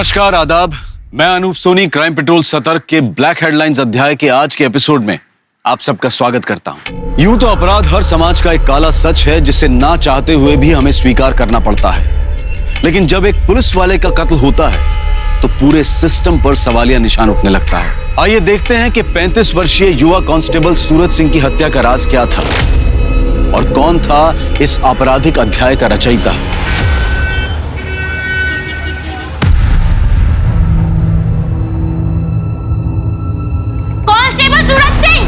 नमस्कार, आदाब। मैं अनूप सोनी क्राइम पेट्रोल सतर्क के ब्लैक हेडलाइंस अध्याय के आज के एपिसोड में आप सबका स्वागत करता हूं। यूं तो अपराध हर समाज का एक काला सच है जिसे ना चाहते हुए भी हमें स्वीकार करना पड़ता है, लेकिन जब एक पुलिस वाले का कत्ल होता है तो पूरे सिस्टम पर सवालिया निशान उठने लगता है। आइए देखते हैं कि 35 वर्षीय युवा कांस्टेबल सूरज सिंह की हत्या का राज क्या था और कौन था इस आपराधिक अध्याय का रचयिता। कांस्टेबल सूरज सिंह!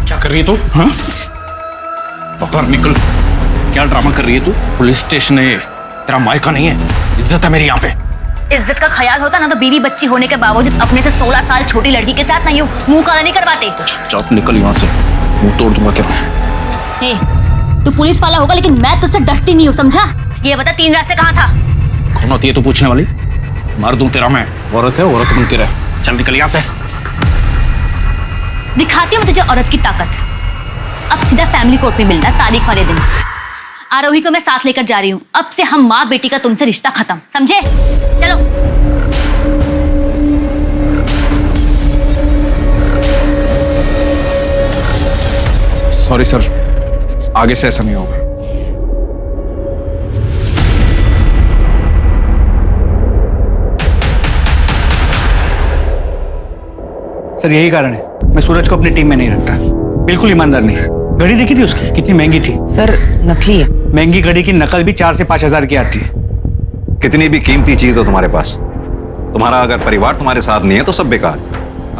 क्या कर रही है तू? हाँ? बाहर निकल। क्या ड्रामा कर रही है तू? पुलिस स्टेशन है, तेरा मायका नहीं है। इज्जत है मेरी यहाँ पे। इज्जत का ख्याल होता ना तो बीवी बच्ची होने के बावजूद अपने से 16 साल छोटी लड़की के साथ ना यूं मुंह काला नहीं करवाते। चुप निकल यहाँ से, मुंह तोड़ दूंगा तेरा। हे, तू पुलिस वाला होगा लेकिन मैं तुझसे डरती नहीं हूँ, समझा? ये बता 3 रात से कहाँ था? कौन होती है तू पूछने वाली? मार दूं तेरा मैं। औरत है, औरत बन के रह। चल निकल यहाँ से। दिखाती हूँ तुझे औरत की ताकत। अब सीधा फैमिली कोर्ट में मिलना तारीख वाले दिन। आरोही को मैं साथ लेकर जा रही हूँ। अब से हम माँ बेटी का तुमसे रिश्ता खत्म, समझे? चलो। सॉरी सर, आगे से ऐसा नहीं होगा। सर यही कारण है मैं सूरज को अपनी टीम में नहीं रखता। बिल्कुल ईमानदार नहीं। घड़ी देखी थी उसकी, कितनी महंगी थी। सर नकली है। महंगी घड़ी की नकल भी 4 से 5 हजार की आती है। कितनी भी कीमती चीज हो तुम्हारे पास, तुम्हारा अगर परिवार तुम्हारे साथ नहीं है तो सब बेकार।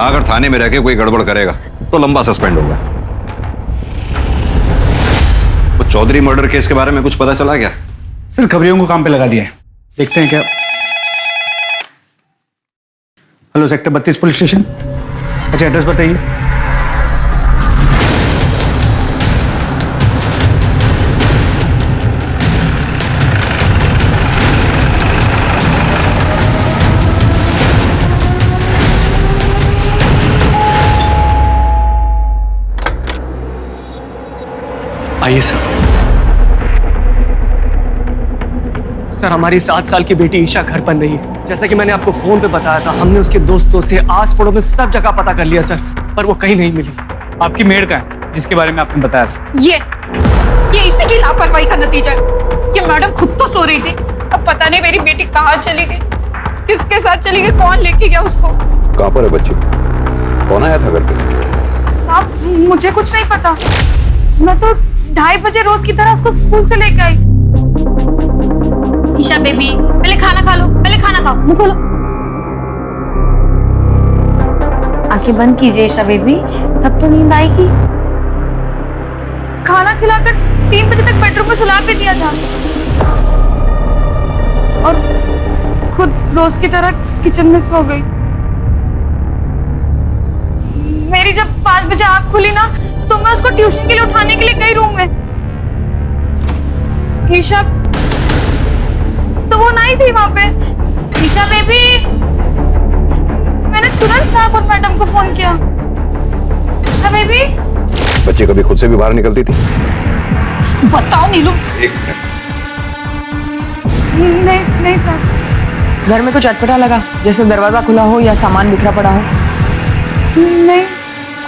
अगर थाने में रह के कोई गड़बड़ करेगा तो लंबा सस्पेंड होगा। वो चौधरी मर्डर केस के बारे में कुछ पता चला क्या? सर खबरियों को काम पे लगा दिया है, देखते हैं क्या। Hello, sector 32 police station. अच्छा, एड्रेस बताइए। आइए सर। सर हमारी 7 साल की बेटी ईशा घर बन रही है। जैसा कि मैंने आपको फोन पे बताया था, हमने उसके दोस्तों से आस पड़ोस में सब जगह पता कर लिया सर, पर वो कहीं नहीं मिली। आपकी मेड का है जिसके बारे में आपने बताया था? ये इसी की लापरवाही का नतीजा है। ये मैडम खुद तो सो रही थी, अब पता नहीं मेरी बेटी कहाँ चली गई, किसके साथ चली गई, कौन लेके गया उसको। कहाँ पर है बच्ची? कौन आया था घर पे? साहब मुझे कुछ नहीं पता। मैं तो 2:30 बजे रोज की तरह उसको स्कूल से लेकर आई। ईशा बेबी, पहले खाना खा लो, पहले खाना खाओ, मुंह खोलो। आंखें बंद कीजिए ईशा बेबी, तब तो नींद आएगी। खाना खिलाकर 3 बजे तक बेडरूम में सुला के दिया था और खुद रोज की तरह किचन में सो गई। मेरी जब 5 बजे आँख खुली ना तो मैं उसको ट्यूशन के लिए उठाने के लिए गई रूम में। ईशा तो वो नहीं थी वहां पे। ईशा बेबी, मैंने तुरंत साहब और मैडम को फोन किया। ईशा बेबी। बच्ची कभी खुद से भी बाहर निकलती थी? बताओ नीलू। एक मिनट। नहीं साहब। घर में कुछ अटपटा लगा, जैसे दरवाजा खुला हो या सामान बिखरा पड़ा हो? नहीं।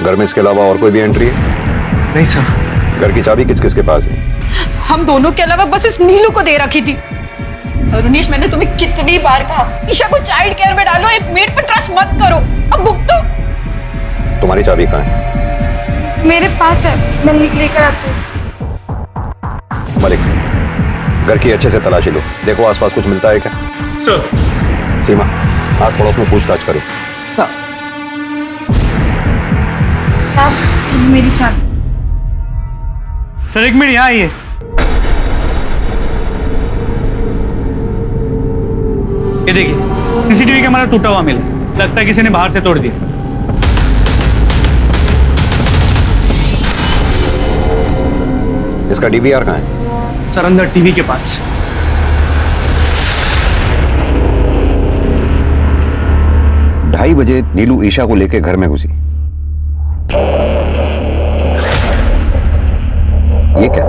घर में इसके अलावा और कोई भी एंट्री है? नहीं सर। घर की चाबी किस किस के पास है? हम दोनों के अलावा बस इस नीलू को दे रखी थी। अरुणेश, मैंने तुम्हें कितनी बार कहा ईशा को चाइल्ड केयर में डालो, एक मेड पर ट्रस्ट मत करो। अब भुगतो। तुम्हारी चाबी कहाँ है? मेरे पास है, मैं लेकर आती हूँ। मलिक, घर की अच्छे से तलाशी लो, देखो आसपास कुछ मिलता है क्या? सर। सीमा, आस पड़ोस में पूछताछ करो। सर साहब मेरी चाबी। सर 1 मिनट यहाँ आइए। ये देखिए, सीसीटीवी कैमरा टूटा हुआ मिला, लगता है किसी ने बाहर से तोड़ दिया। इसका डीवीआर कहाँ है? सर अंदर टीवी के पास। 2:30 बजे नीलू ईशा को लेकर घर में घुसी। ये क्या?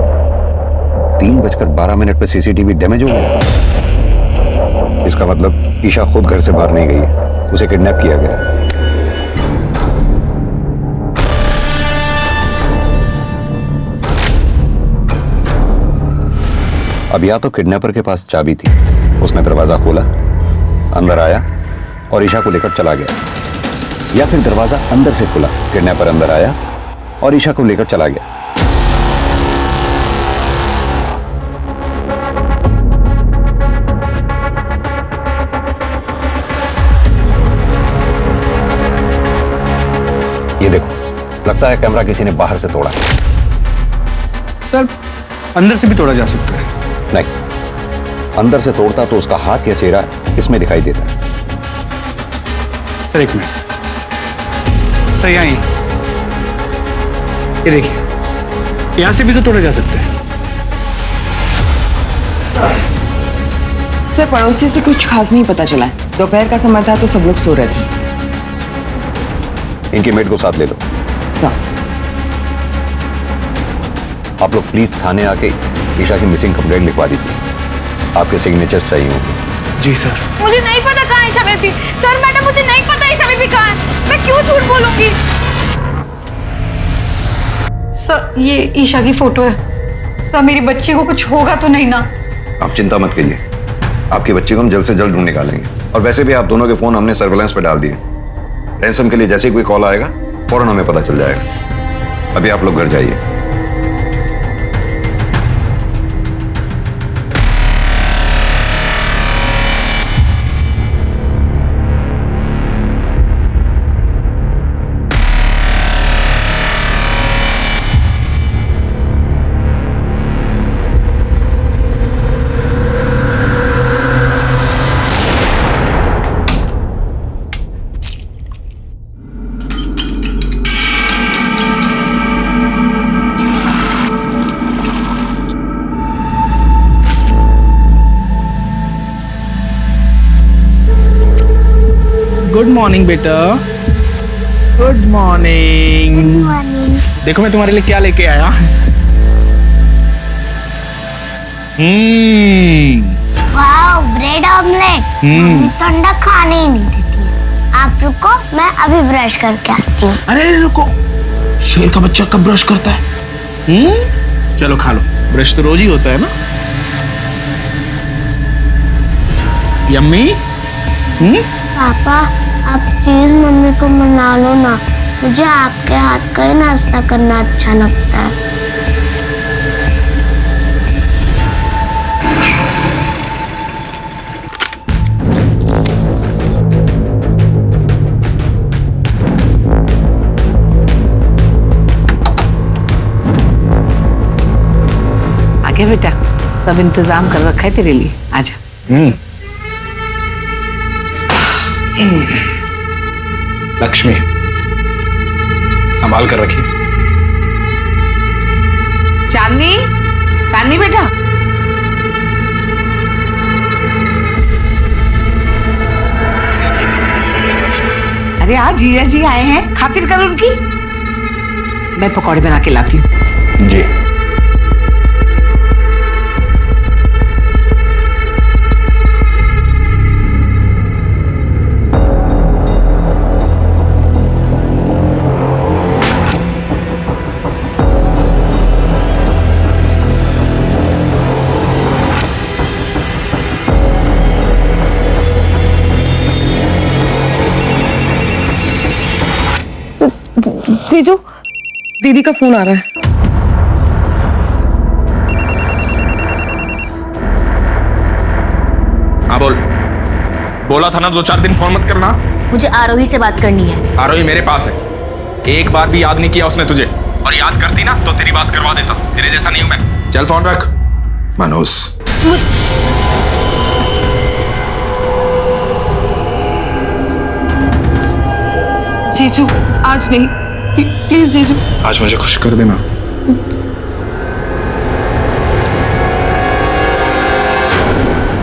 3:12 पे सीसीटीवी डैमेज हो गया। इसका मतलब ईशा खुद घर से बाहर नहीं गई है, उसे किडनैप किया गया है। अब या तो किडनैपर के पास चाबी थी, उसने दरवाजा खोला, अंदर आया और ईशा को लेकर चला गया, या फिर दरवाजा अंदर से खुला, किडनैपर अंदर आया और ईशा को लेकर चला गया। ये देखो, लगता है कैमरा किसी ने बाहर से तोड़ा। सर अंदर से भी तोड़ा जा सकता है। नहीं, अंदर से तोड़ता तो उसका हाथ या चेहरा इसमें दिखाई देता। सर एक मिनट, सर यहाँ ये देखिए, यहाँ से भी तो तोड़ा जा सकता है। सर पड़ोसी से कुछ खास नहीं पता चला है। दोपहर का समय था तो सब लोग सो रहे थे। इनके मेड को साथ ले लो। सर आप लोग प्लीज थाने आके ईशा की मिसिंग कंप्लेंट लिखवा दीजिए। आपके सिग्नेचर्स चाहिए होंगे। जी सर। मुझे नहीं पता कहाँ है ईशा बेबी। सर मैडम मुझे नहीं पता ईशा बेबी कहाँ है। मैं क्यों झूठ बोलूंगी? सर ये ईशा की फोटो है। सर मेरी बच्ची को कुछ होगा तो नहीं ना? आप चिंता मत कीजिए, आपकी बच्ची को हम जल्द से जल्द ढूंढ निकालेंगे। और वैसे भी आप दोनों के फोन हमने सर्वेलेंस पे डाल दिए। रैंसम के लिए जैसे ही कोई कॉल आएगा फौरन हमें पता चल जाएगा। अभी आप लोग घर जाइए। गुड मॉर्निंग बेटा। Good morning. देखो मैं तुम्हारे लिए क्या लेके आया। Wow, bread omelette. मम्मी तो अंडा खाने ही नहीं देती है। आप रुको, मैं अभी ब्रश करके आती हूँ। अरे रुको, शेर का बच्चा कब ब्रश करता है? चलो खा लो, ब्रश तो रोज ही होता है ना। यम्मी। पापा आप प्लीज मम्मी को मना लो ना, मुझे आपके हाथ का ही नाश्ता करना अच्छा लगता है। आगे बेटा, सब इंतजाम कर रखा है तेरे लिए, आजा। लक्ष्मी संभाल कर रखिए। चांदनी, चांदनी बेटा। अरे आज जीजा जी आए हैं, खातिर कर उनकी। मैं पकौड़े बना के लाती हूँ। जी। जीजू, दीदी का फोन आ रहा है। हाँ बोल। बोला था ना 2-4 दिन फोन मत करना। मुझे आरोही से बात करनी है। आरोही मेरे पास है। एक बार भी याद नहीं किया उसने तुझे, और याद करती ना तो तेरी बात करवा देता। तेरे जैसा नहीं हूं मैं। चल फोन रख। मनोज। जीजू आज नहीं, प्लीज जीजू। आज मुझे खुश कर देना।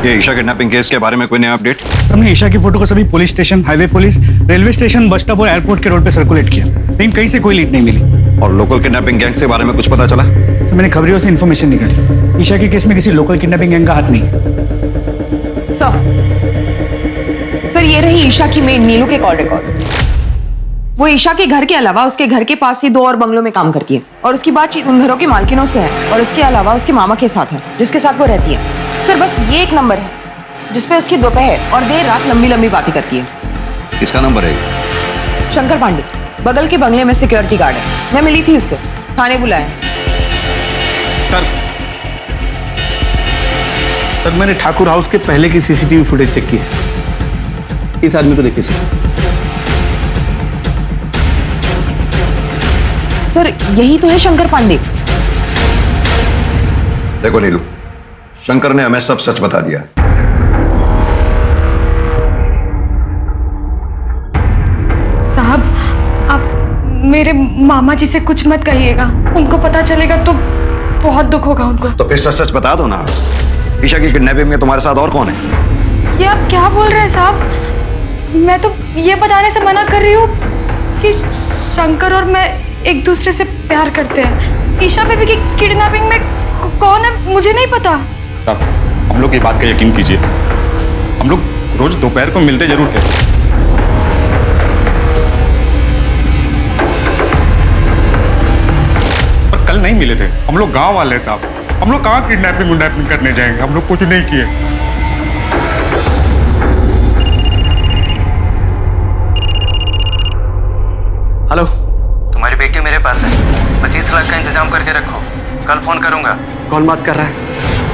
ये ईशा किडनैपिंग केस के बारे में कोई नया अपडेट? हमने ईशा की फोटो को सभी police station, highway police, railway station, bus stop और एयरपोर्ट के रोड पे सर्कुलेट किया, लेकिन कहीं से कोई लीड नहीं मिली। और लोकल किडनैपिंग गैंग के बारे में कुछ पता चला? सर मैंने खबरियों से इन्फॉर्मेशन निकाली। ईशा के केस में किसी लोकल किडनैपिंग गैंग का हाथ नहीं। सर ये रही ईशा की मेड नीलू के कॉल रिकॉर्ड्स। वो ईशा के घर के अलावा उसके घर के पास ही 2 और बंगलों में काम करती है और उसकी बातचीत उन घरों के मालकिनों से है और इसके अलावा उसके मामा के साथ है जिसके साथ वो रहती है। सर बस ये एक नंबर है जिसपे उसकी दोपहर और देर रात लंबी लंबी बातें करती है। किसका नंबर है? शंकर पांडे बगल के बंगले में सिक्योरिटी गार्ड है। मैं मिली थी उससे, थाने बुलाया। सर मैंने ठाकुर हाउस के पहले की सीसीटीवी फुटेज चेक की है। इस आदमी को देखिए सर यही तो है शंकर पांडे। देखो नीलू, शंकर ने हमें सब सच बता दिया। साहब आप मेरे मामा जी से कुछ मत कहिएगा, उनको पता चलेगा तो बहुत दुख होगा उनको। तो फिर सच सच बता दो ना। ईशा की किडनैपिंग में तुम्हारे साथ और कौन है? ये आप क्या बोल रहे हैं साहब? मैं तो ये बताने से मना कर रही हूँ कि शंकर और मैं एक दूसरे से प्यार करते हैं। ईशा बेबी की किडनैपिंग में कौन है मुझे नहीं पता। साहब हम लोग की बात का यकीन कीजिए, हम लोग रोज दोपहर को मिलते जरूर थे। पर कल नहीं मिले थे। हम लोग गांव वाले साहब, हम लोग कहाँ किडनैपिंग करने जाएंगे? हम लोग कुछ नहीं किए। हेलो, तुम्हारी बेटी मेरे पास है। 25 लाख का इंतजाम करके रखो, कल फोन करूंगा। कौन बात कर रहा है?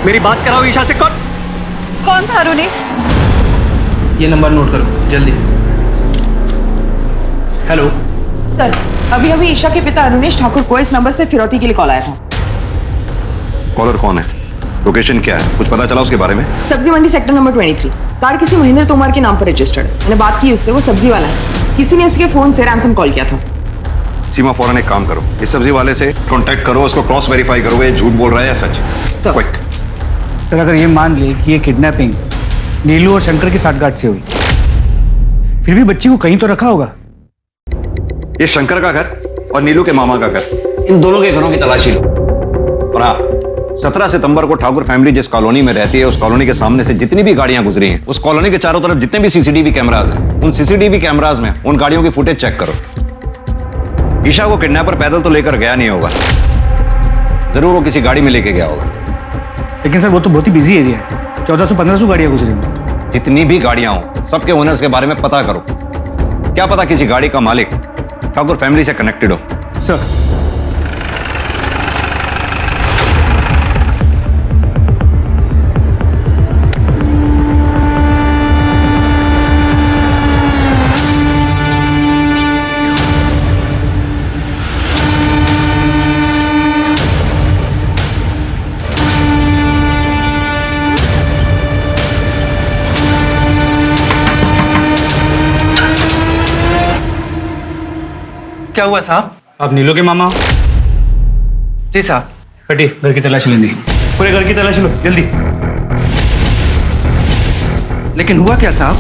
मेरी बात कराओ ईशा से। कौन था अरुणी? ये नंबर नोट करो जल्दी। हेलो सर अभी अभी ईशा के पिता अरुणेश ठाकुर को इस नंबर से फिरौती के लिए कॉल आया था। कॉलर कौन है? लोकेशन क्या है? कुछ पता चला उसके बारे में? सब्जी मंडी सेक्टर नंबर 23। कार्ड किसी महेंद्र तोमर के नाम पर रजिस्टर्ड है। मैंने बात की उससे, वो सब्जी वाला है। किसी ने उसके फोन से रैंसम कॉल किया था। सीमा फौरन एक काम करो, इस सब्जी वाले से कांटेक्ट करो, उसको क्रॉस वेरीफाई करो ये झूठ बोल रहा है या सच। क्विक। सर अगर ये मान ले कि ये किडनैपिंग नीलू और शंकर की साठगांठ से हुई, फिर भी बच्ची को कहीं तो रखा होगा। ये शंकर का घर और नीलू के मामा का घर, इन दोनों के घरों की तलाशी लो। और हाँ, 17 सितंबर को ठाकुर फैमिली जिस कॉलोनी में रहती है उस कॉलोनी के सामने से जितनी भी गाड़ियां गुजरी हैं, उस कॉलोनी के चारों तरफ जितने भी सीसीटीवी कैमरास हैं, उन सीसीटीवी कैमरास में उन गाड़ियों की फुटेज चेक करो। ईशा को किडनैपर पैदल तो लेकर गया नहीं होगा, जरूर वो किसी गाड़ी में लेके गया होगा। लेकिन सर वो तो बहुत ही बिजी एरिया है, 1400-1500 गाड़ियां गुजरी होंगी। जितनी भी गाड़ियां हो सबके ओनर्स के बारे में पता करो। क्या पता किसी गाड़ी का मालिक ठाकुर फैमिली से कनेक्टेड हो। सर क्या हुआ साहब? आप नीलू के मामा? जी साहब। हटिए, घर की तलाशी लेनी। पूरे घर की तलाशी लो जल्दी। लेकिन हुआ क्या साहब?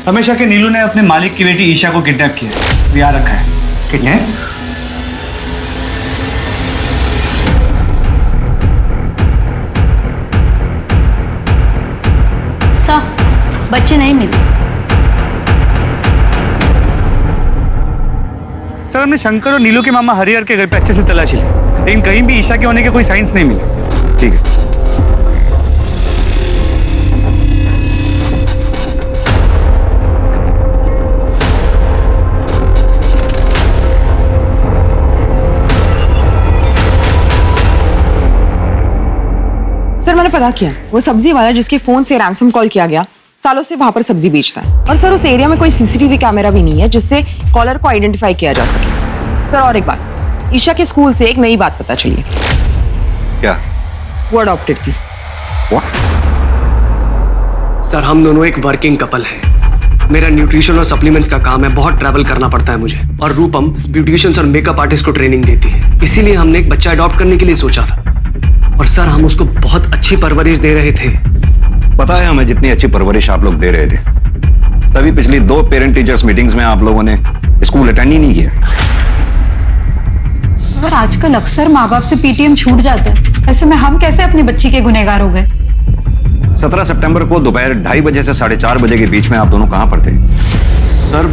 हमेशा के नीलू ने अपने मालिक की बेटी ईशा को किडनैप किया, याद रखा है। किडनैप? साहब बच्चे नहीं मिले। सर हमने शंकर और नीलू के मामा हरिहर के घर पे अच्छे से तलाशी ली, लेकिन कहीं भी ईशा के होने के कोई साइंस नहीं मिले। ठीक है। सर मैंने पता किया, वो सब्जी वाला जिसके फोन से रैंसम कॉल किया गया सालों से वहां पर सब्जी बेचता है। और सर उस एरिया में कोई सीसीटीवी कैमरा भी नहीं है जिससे कॉलर को आइडेंटिफाई किया जा सके। सर और एक बात, ईशा के स्कूल से एक नई बात पता चली है। क्या? वो अडॉप्टेड थी। सर हम दोनों एक वर्किंग कपल हैं। मेरा न्यूट्रिशन और सप्लीमेंट्स का काम है, बहुत ट्रैवल करना पड़ता है मुझे। और रूपम ब्यूटिशियंस और मेकअप आर्टिस्ट को ट्रेनिंग देती है, इसीलिए हमने एक बच्चा अडॉप्ट करने के लिए सोचा था। और सर हम उसको बहुत अच्छी परवरिश दे रहे थे। पता है हमें जितनी अच्छी परवरिश आप लोग दे रहे थे, तभी पिछली 2 पेरेंट टीचर्स मीटिंग्स में आप लोगों ने स्कूल अटेंड ही नहीं किया। पर आजकल अक्सर माँ बाप से पीटीएम छूट जाता है, ऐसे में हम कैसे अपनी बच्ची के गुनहगार हो गए? 17 सितंबर को दोपहर 2:30 बजे से 4:30 बजे के बीच में आप दोनों कहां पर थे? सर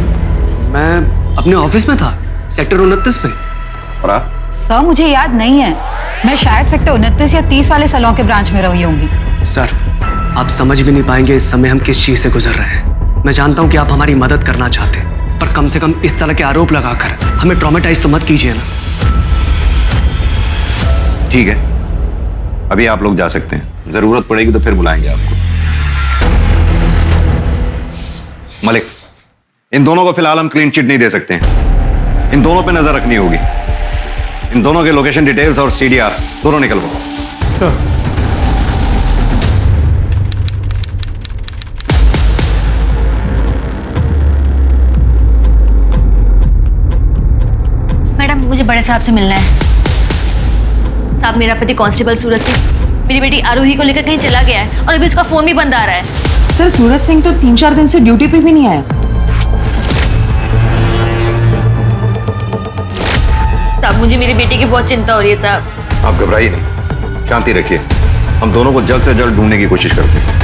मैं अपने ऑफिस में था, सेक्टर 29 में। और आप? सर मुझे याद नहीं है, मैं शायद सेक्टर 29 या 30 वाले सैलून के ब्रांच में रही होंगी। सर आप समझ भी नहीं पाएंगे इस समय हम किस चीज से गुजर रहे हैं। मैं जानता हूं कि आप हमारी मदद करना चाहते हैं, पर कम से कम इस तरह के आरोप लगाकर हमें ट्रॉमेटाइज तो मत कीजिए ना। ठीक है, अभी आप लोग जा सकते हैं, जरूरत पड़ेगी तो फिर बुलाएंगे आपको। मलिक, इन दोनों को फिलहाल हम क्लीन चिट नहीं दे सकते हैं, इन दोनों पे नजर रखनी होगी। इन दोनों के लोकेशन डिटेल्स और सीडीआर दोनों निकलवाओ। मैडम मुझे बड़े साहब से मिलना है। साहब मेरा पति कांस्टेबल सूरज सिंह मेरी बेटी आरोही को लेकर कहीं चला गया है और अभी उसका फोन भी बंद आ रहा है। सर सूरज सिंह तो 3-4 दिन से ड्यूटी पे भी नहीं आया। साहब मुझे मेरी बेटी की बहुत चिंता हो रही है साहब। आप घबराइए नहीं, शांति रखिए, हम दोनों को जल्द से जल्द ढूंढने की कोशिश करते हैं।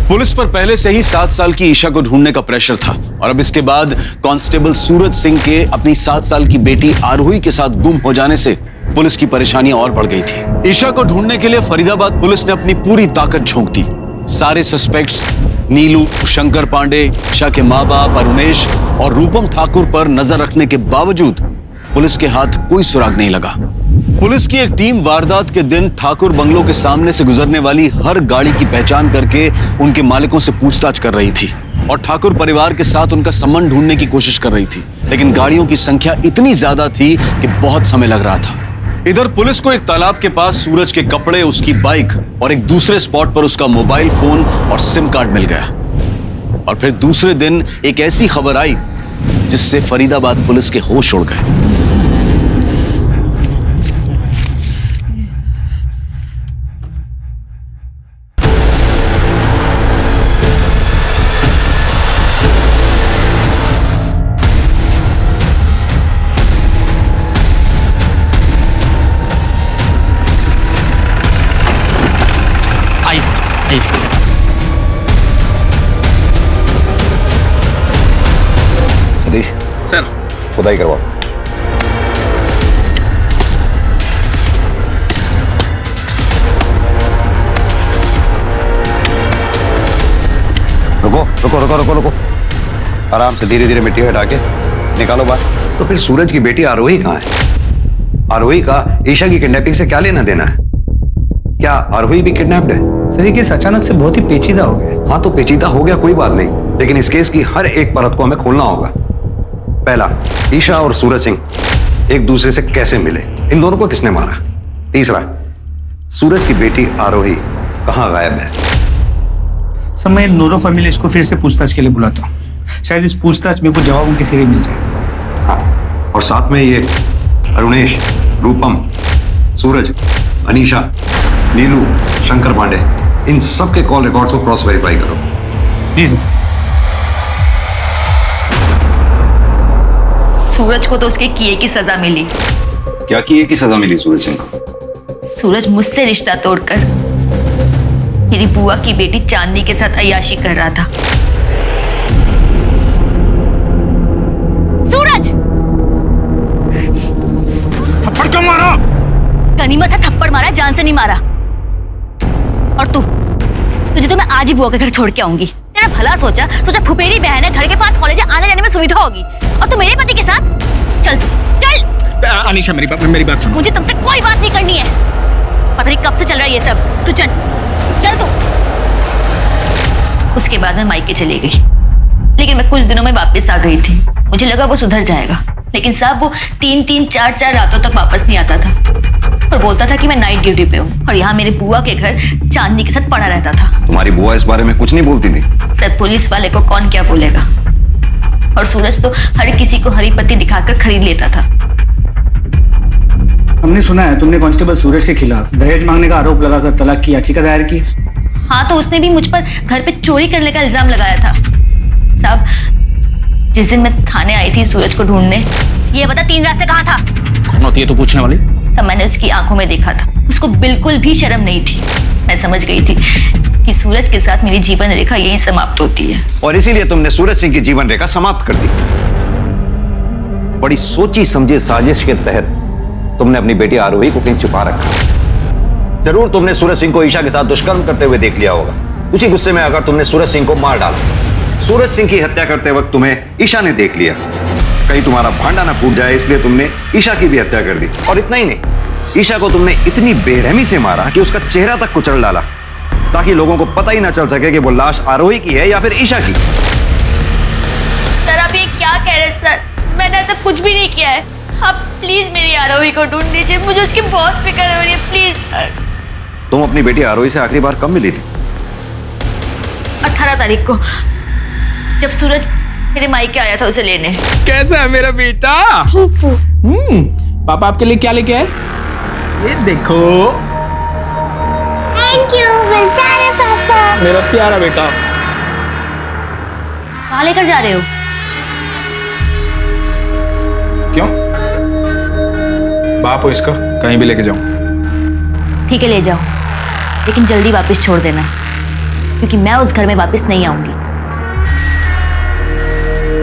पुलिस पर पहले से ही 7 साल की ईशा को ढूंढने का प्रेशर था और अब इसके बाद कांस्टेबल सूरज सिंह के अपनी 7 साल की बेटी आरोही के साथ गुम हो जाने से पुलिस की परेशानी और बढ़ गई थी। ईशा को ढूंढने के लिए फरीदाबाद पुलिस ने अपनी पूरी ताकत झोंक दी। सारे सस्पेक्ट्स नीलू, शंकर पांडे, ईशा के माँ बाप अरुणेश और रूपम ठाकुर पर नजर रखने के बावजूद पुलिस के हाथ कोई सुराग नहीं लगा। पुलिस की एक टीम वारदात के दिन ठाकुर बंगलों के सामने से गुजरने वाली हर गाड़ी की पहचान करके उनके मालिकों से पूछताछ कर रही थी और ठाकुर परिवार के साथ उनका संबंध ढूंढने की कोशिश कर रही थी, लेकिन गाड़ियों की संख्या इतनी ज्यादा थी कि बहुत समय लग रहा था। इधर पुलिस को एक तालाब के पास सूरज के कपड़े, उसकी बाइक और एक दूसरे स्पॉट पर उसका मोबाइल फोन और सिम कार्ड मिल गया। और फिर दूसरे दिन एक ऐसी खबर आई जिससे फरीदाबाद पुलिस के होश उड़ गए। सतीश सर खुदाई करवाओ। रुको रुको रुको रुको रुको, आराम से धीरे धीरे मिट्टी हटा के निकालो बाहर। तो फिर सूरज की बेटी आरोही कहाँ है? आरोही का ईशा की किडनैपिंग से क्या लेना देना है? क्या आरोही भी किडनैप्ड है? सर ये केस अचानक से बहुत ही पेचीदा हो गया। हाँ तो पेचीदा हो गया कोई बात नहीं, लेकिन इस केस की हर एक परत को हमें खोलना होगा। पहला, ईशा और सूरज सिंह एक दूसरे से कैसे मिले, इन दोनों को किसने मारा? तीसरा, सूरज की बेटी आरोही कहाँ गायब है? सर मैं नूरो फैमिली इसको फिर से पूछताछ के लिए बुलाता हूँ, शायद इस पूछताछ में कुछ जवाब उनके सिरे मिल जाए। हाँ, और साथ में ये अरुणेश, रूपम, सूरज, अनीशा, नीलू, शंकर पांडे, इन सब के कॉल रिकॉर्ड्स को क्रॉस वेरीफाई करो। जी सर। सूरज को तो उसके किए की सजा मिली। क्या किए की सजा मिली सूरज सिंह को? सूरज मुझसे रिश्ता तोड़कर मेरी बुआ की बेटी चांदनी के साथ अय्याशी कर रहा था। सूरज! थप्पड़ क्यों मारा? गनीमत है थप्पड़ मारा, जान से नहीं मारा। और तुझे तो मैं आज ही बुआ के घर छोड़ के आऊंगी। तेरा भला सोचा फुफेरी बहन है, घर के पास कॉलेज आने जाने में सुविधा होगी, और तू मेरे पति के साथ चल चल। अनीशा मेरी बात सुनो। मुझे तुमसे कोई बात नहीं करनी है, पता नहीं कब से चल रहा है ये सब। तू चल चल तू। उसके बाद मैं मायके चली गई, लेकिन मैं कुछ दिनों में वापस आ गई थी। मुझे लगा वो सुधर जाएगा, लेकिन साहब वो 3-3, 4-4 रातों तक वापस नहीं आता था और बोलता था कि मैं नाइट ड्यूटी पे हूँ, और यहाँ मेरे बुआ के घर चांदनी के साथ पड़ा रहता था। तुम्हारी बुआ इस बारे में कुछ नहीं बोलती थी? सर पुलिस वाले को कौन क्या बोलेगा, और सूरज तो हर किसी को हरी पत्ती दिखाकर खरीद लेता था। हमने सुना है तुमने कांस्टेबल सूरज के खिलाफ दहेज मांगने का आरोप लगाकर तलाक की याचिका दायर की। हाँ तो उसने भी मुझ पर घर पे चोरी करने का इल्जाम लगाया था। साहब जिस दिन मैं थाने आई थी सूरज को ढूंढने, ये बता 3 रात से कहाँ था? कौन होती है तू पूछने वाली? तब मैंने उसकी आंखों में देखा था, उसको बिल्कुल भी शर्म नहीं थी। मैं समझ गई थी कि सूरज के साथ मेरी जीवन रेखा यहीं समाप्त होती है। और इसीलिए तुमने सूरज सिंह की जीवन रेखा समाप्त कर दी। बड़ी सोची समझी साजिश के तहत तुमने अपनी बेटी आरोही को कहीं छुपा रखा। जरूर तुमने सूरज सिंह को ईशा के साथ दुष्कर्म करते हुए देख लिया होगा। उसी गुस्से में अगर तुमने सूरज सिंह को मार डाला। सूरज सिंह की हत्या करते वक्त तुम्हें ईशा ने देख लिया, कहीं तुम्हारा भांडा ना फूट जाए इसलिए तुमने ईशा की भी हत्या कर दी। और इतना ही नहीं, ईशा को तुमने इतनी बेरहमी से मारा कि उसका चेहरा तक कुचल डाला, ताकि लोगों को पता ही ना चल सके कि वो लाश आरोही की है या फिर ईशा की। सर आप ये क्या कह रहे हैं सर? मैंने ऐसा कुछ भी नहीं किया है। आप प्लीज मेरी आरोही को ढूंढ दीजिए, मुझे उसकी बहुत फिक्र हो रही है, प्लीज सर। तुम अपनी बेटी आरोही से आखिरी बार कब मिली थी? 18 तारीख को, जब सूरज मेरे मायके आया था उसे लेने। कैसा है मेरा बेटा? पापा आपके लिए क्या लेके आए? ये देखो। थैंक यू मेरे प्यारे पापा। मेरा प्यारा बेटा। कहाँ लेकर जा रहे हो? क्यों? बाप हो इसका, कहीं भी लेके जाऊं। ठीक है ले जाओ, लेकिन जल्दी वापस छोड़ देना, क्योंकि मैं उस घर में वापस नहीं आऊंगी।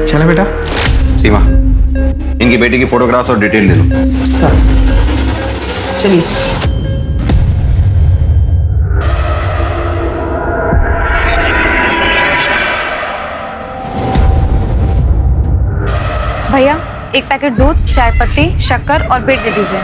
चले बेटा। सीमा, इनकी बेटी की फोटोग्राफ्स और डिटेल ले लो। सर चलिए। भैया 1 पैकेट दूध, चाय पत्ती, शक्कर और ब्रेड दे दीजिए।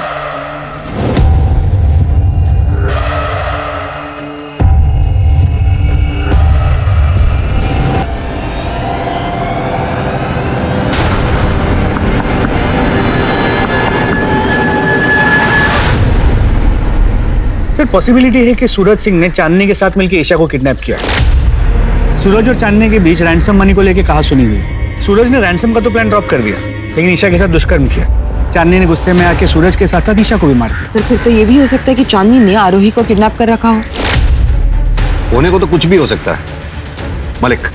सर पॉसिबिलिटी है कि सूरज सिंह ने चांदनी के साथ मिलकर ईशा को किडनैप किया। सूरज और चांदनी के बीच रैंसम मनी को लेकर कहा सुनी हुई। सूरज ने रैंसम का तो प्लान ड्रॉप कर दिया, लेकिन ईशा के साथ दुष्कर्म किया। चांदनी ने गुस्से में आके सूरज के साथ साथ ईशा को भी मार दिया। सर फिर तो ये भी हो सकता है कि चांदनी ने आरोही को किडनैप कर रखा हो। होने को तो कुछ भी हो सकता है। मलिक,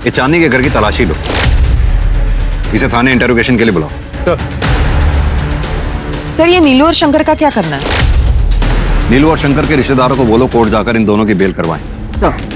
ये चांदनी के घर की तलाशी लो, इसे थाने इंटरोगेशन के लिए बुलाओ। सर ये नीलू और शंकर का क्या करना है? नीलू और शंकर के रिश्तेदारों को बोलो कोर्ट जाकर इन दोनों की बेल करवाएं। सर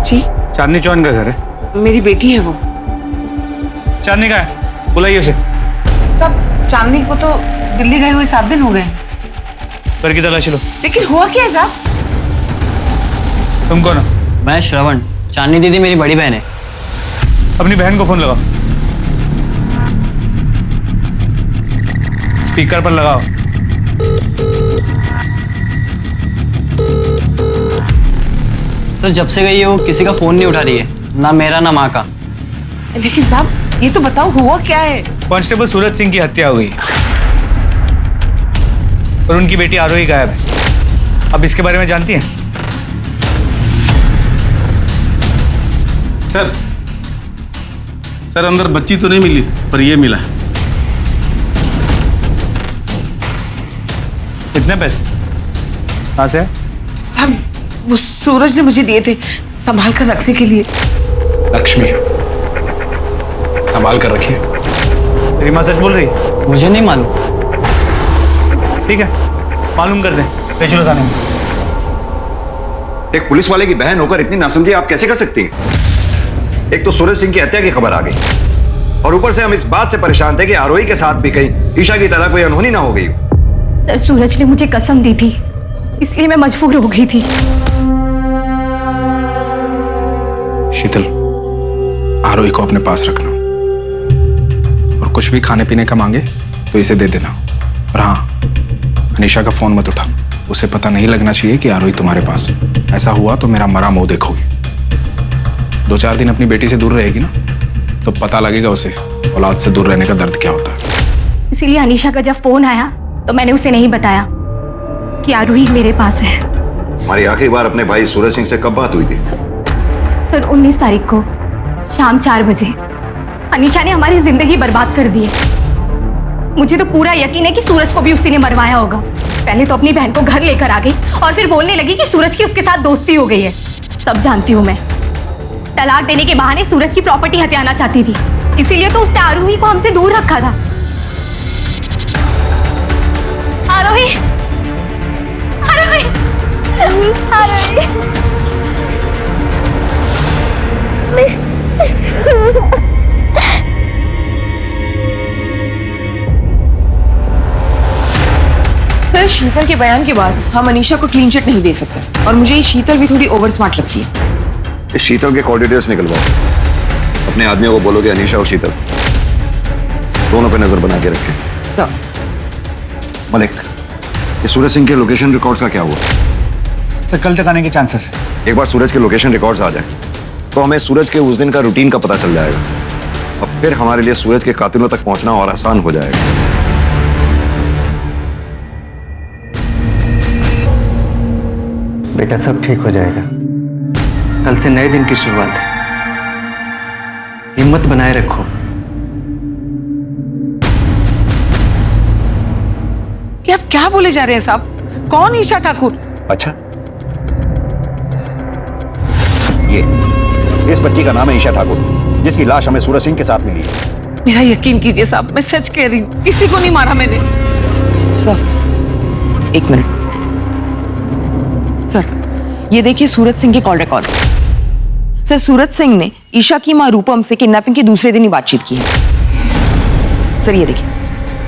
जी चांदनी चौहान का घर है। मेरी बेटी है वो। चांदनी का है, बुलाइए उसे। सब चांदनी को तो दिल्ली गए हुए 7 दिन हो गए। घर की तलाशी लो। लेकिन हुआ क्या है साहब? तुम कौन हो? मैं श्रवण, चांदनी दीदी मेरी बड़ी बहन है। अपनी बहन को फोन लगाओ। स्पीकर पर लगाओ। सर जब से गई है वो किसी का फोन नहीं उठा रही है, ना मेरा ना माँ का। लेकिन साहब ये तो बताओ हुआ क्या है? कांस्टेबल सूरज सिंह की हत्या हो गई और उनकी बेटी आरोही गायब है। अब इसके बारे में जानती हैं? सर अंदर बच्ची तो नहीं मिली, पर ये मिला। कितने पैसे? कहाँ से? साहब वो सूरज ने मुझे दिए थे संभाल कर रखने के लिए। लक्ष्मी, संभाल कर रखिए। तेरी माँ सच बोल रही? मुझे नहीं मालूम। ठीक है, मालूम कर दें। ले चलो थाने में। एक पुलिस वाले की बहन होकर इतनी नासमझी आप कैसे कर सकती हैं? एक तो सूरज सिंह की हत्या की खबर आ गई और ऊपर से हम इस बात से परेशान थे कि आरोही के साथ भी कहीं ईशा की तरह कोई अनहोनी ना हो गई। सर सूरज ने मुझे कसम दी थी, इसलिए मैं मजबूर हो गई थी। शीतल, आरोही को अपने पास रखना और कुछ भी खाने पीने का मांगे तो इसे दे देना। और हाँ, अनीशा का फोन मत उठा, उसे पता नहीं लगना चाहिए कि आरोही तुम्हारे पास है। ऐसा हुआ तो मेरा मरा मुंह देखोगी। 2-4 दिन अपनी बेटी से दूर रहेगी ना, तो पता लगेगा उसे औलाद से दूर रहने का दर्द क्या होता है। इसीलिए अनीशा का जब फोन आया तो मैंने उसे नहीं बताया। कि आरोही मेरे पास है। हमारी आखिरी बार अपने भाई सूरज सिंह से कब बात हुई थी? सर 19 तारीख को शाम 4 बजे। अनीशा ने हमारी जिंदगी बर्बाद कर दी है। मुझे तो पूरा यकीन है कि सूरज को भी उसी ने मरवाया होगा। पहले तो अपनी बहन को घर लेकर आ गई और फिर बोलने लगी कि सूरज की उसके साथ दोस्ती हो गई है। सब जानती हूँ मैं। तलाक देने के बहाने सूरज की प्रॉपर्टी हथियाना चाहती थी, इसीलिए तो उसने आरोही को हमसे दूर रखा था। आरोही, आरोही, आरोही। सर शीतल के बयान के बाद हम अनीशा को क्लीन चिट नहीं दे सकते और मुझे ये शीतल भी थोड़ी ओवर स्मार्ट लगती है। इस शीतल के कॉल डिटेल्स निकलवाओ। अपने आदमियों को बोलो कि अनीशा और शीतल दोनों पे नजर बना के रखें। सर मलिक, ये सूरज सिंह के लोकेशन रिकॉर्ड्स का क्या हुआ? सर कल तक आने के चांसेस है। एक बार सूरज के लोकेशन रिकॉर्ड्स आ जाए तो हमें सूरज के उस दिन का रूटीन का पता चल जाएगा और फिर हमारे लिए सूरज के कातिलों तक पहुंचना और आसान हो जाएगा। बेटा सब ठीक हो जाएगा। कल से नए दिन की शुरुआत है। हिम्मत बनाए रखो। ये आप क्या बोले जा रहे हैं साहब? कौन ईशा ठाकुर? अच्छा, ये इस बच्ची का नाम है ईशा ठाकुर, जिसकी लाश हमें सूरज सिंह के साथ मिली है। मेरा यकीन कीजिए साहब, मैं सच कह रही हूँ, किसी को नहीं मारा मैंने। सर एक मिनट। सर ये देखिए सूरज सिंह के call records. Sir Suraj Singh ने ईशा की मां रूपम से किडनैपिंग के दूसरे दिन ही बातचीत की है। सर ये देखिए,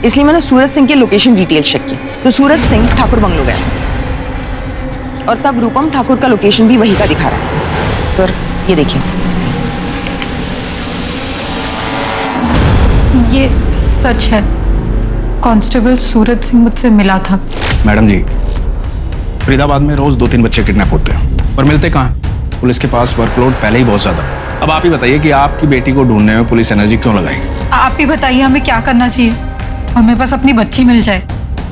इसलिए मैंने सूरज सिंह के लोकेशन डिटेल्स चेक किए तो सूरज सिंह ठाकुर बंगलो गया और तब रूपम ठाकुर का लोकेशन भी वही का दिखा रहा है। सर ये देखिए, ये सच है। कांस्टेबल सूरज सिंह मुझसे मिला था। मैडम जी, फरीदाबाद में रोज 2-3 बच्चे किडनैप होते हैं पर मिलते कहाँ? पुलिस के पास वर्कलोड पहले ही बहुत ज्यादा। अब आप ही बताइए कि आपकी बेटी को ढूंढने में पुलिस एनर्जी क्यों लगाएगी? आप ही बताइए हमें क्या करना चाहिए? हमें बस अपनी बच्ची मिल जाए।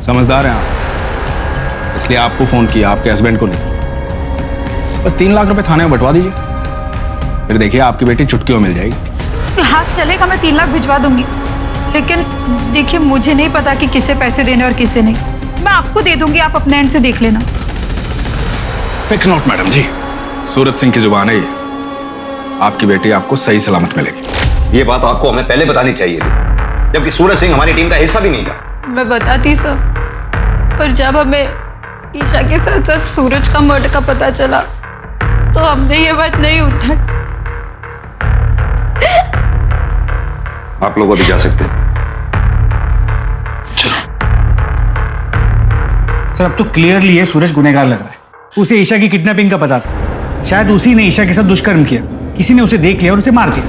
समझदार हैं आप, इसलिए आपको फोन किया, आपके हस्बैंड को नहीं। बस 3 लाख रुपए थाने में बंटवा दीजिए, फिर देखिए आपकी बेटी चुटकियों मिल जाएगी। हाँ चलेगा, मैं 3 लाख भिजवा दूंगी, लेकिन देखिए मुझे नहीं पता कि किसे पैसे देने और किसे नहीं। मैं आपको दे दूंगी, आप अपने एंड से देख लेना। फिक्र नॉट मैडम जी, सूरज सिंह की जुबान है ये। आपकी बेटी आपको सही सलामत मिलेगी। ये बात आपको हमें पहले बतानी चाहिए थी, जबकि सूरज सिंह हमारी टीम का हिस्सा भी नहीं था। मैं बताती सर, पर जब हमें ईशा के साथ साथ सूरज का मर्डर का पता चला तो हमने ये बात नहीं उठाई। आप लोग अभी जा सकते हैं। सर अब तो क्लियरली ये सूरज गुनहगार लग रहा है। उसे ईशा की किडनैपिंग का पता था, शायद उसी ने ईशा के साथ दुष्कर्म किया, किसी ने उसे देख लिया और उसे मार दिया।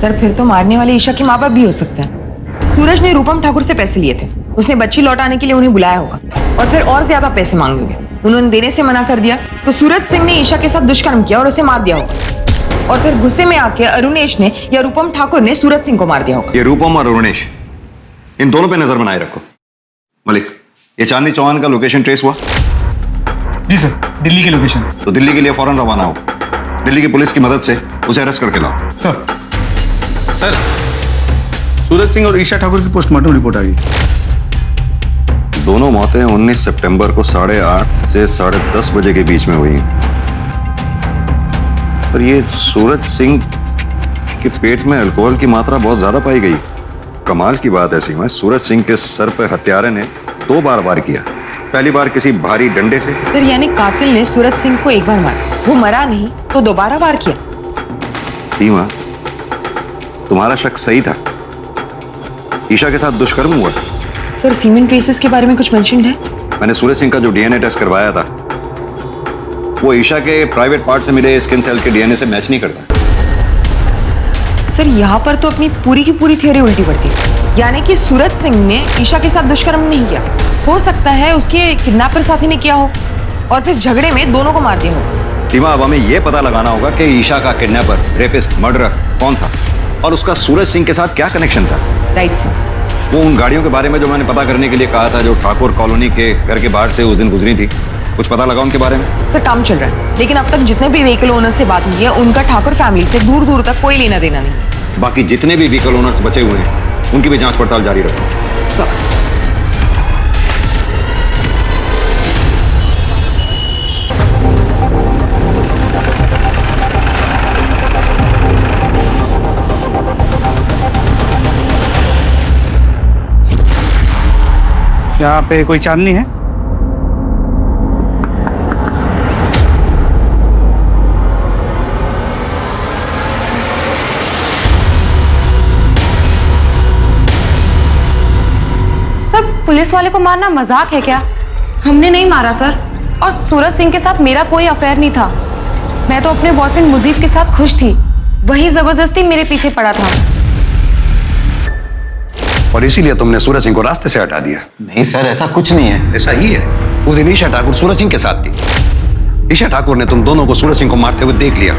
सर फिर तो मारने वाले ईशा के माँ बाप भी हो सकते हैं। सूरज ने रूपम ठाकुर से पैसे लिए थे, उसने बच्ची लौटाने के लिए उन्हें बुलाया होगा और फिर और ज्यादा पैसे मांगे होंगे। उन्होंने देने से मना कर दिया तो सूरज सिंह ने ईशा के साथ दुष्कर्म किया और उसे मार दिया होगा और फिर गुस्से में आके अरुणेश ने या रूपम ठाकुर ने सूरज सिंह को मार दिया होगा। ये रूपम और अरुणेश, इन दोनों पे नजर बनाए रखो। मलिक, ये चांदनी चौहान का लोकेशन ट्रेस हुआ? जी सर, दिल्ली की लोकेशन। तो दिल्ली के लिए फौरन रवाना हो। दिल्ली की पुलिस की मदद से उसे अरेस्ट करके लाओ। सर सूरज सिंह और ईशा ठाकुर की पोस्टमार्टम रिपोर्ट आ गई। दोनों मौतें 19 सितंबर को 8:30 से 10:30 बजे के बीच में हुई हैं। पर ये सूरज सिंह के पेट में अल्कोहल की मात्रा बहुत ज्यादा पाई गई। कमाल की बात है सीमा, सूरज सिंह के सर पर हत्यारे ने 2 बार वार किया। पहली बार किसी भारी डंडे से। सर यानी कातिल ने सूरज सिंह को एक बार मारा, वो मरा नहीं तो दोबारा वार किया। सीमा, तुम्हारा शक सही था, ईशा के साथ दुष्कर्म हुआ। सर सीमेन ट्रेसेस के बारे में कुछ मेंशन है? मैंने सूरज सिंह का जो डीएनए टेस्ट करवाया था वो ईशा के प्राइवेट पार्ट से मिले स्किन सेल के डीएनए से मैच नहीं करता। सर यहाँ पर तो अपनी पूरी की पूरी थ्योरी उल्टी पड़ती है। यानी कि सूरज सिंह ने ईशा के साथ दुष्कर्म नहीं किया, हो सकता है उसके किडनैपर साथी ने किया हो और फिर झगड़े में दोनों को मार दिया हो। सीमा, अब हमें यह पता लगाना होगा कि ईशा का किडनैपर, रेपिस्ट, मर्डरर कौन था और उसका सूरज सिंह के साथ क्या कनेक्शन था। राइट सर, वो उन गाड़ियों के बारे में जो मैंने पता करने के लिए कहा था, जो ठाकुर कॉलोनी के घर के बाहर से उस दिन गुजरी थी, कुछ पता लगा उनके बारे में? सर काम चल रहा है, लेकिन अब तक जितने भी व्हीकल ओनर से बात हुई है उनका ठाकुर फैमिली से दूर दूर तक कोई लेना देना नहीं। बाकी जितने भी व्हीकल ओनर्स बचे हुए हैं उनकी भी जांच पड़ताल जारी रखो। सर यहाँ पे कोई चांदनी है? सर पुलिस वाले को मारना मजाक है क्या? हमने नहीं मारा सर, और सूरज सिंह के साथ मेरा कोई अफेयर नहीं था। मैं तो अपने बॉयफ्रेंड मुजीब के साथ खुश थी, वही जबरदस्ती मेरे पीछे पड़ा था। और इसीलिए तुमने सूरज सिंह को रास्ते से हटा दिया? नहीं सर, ऐसा कुछ नहीं है। ऐसा ही है। उस दिन ईशा ठाकुर सूरज सिंह के साथ थी। ईशा ठाकुर ने तुम दोनों को सूरज सिंह को मारते हुए देख लिया,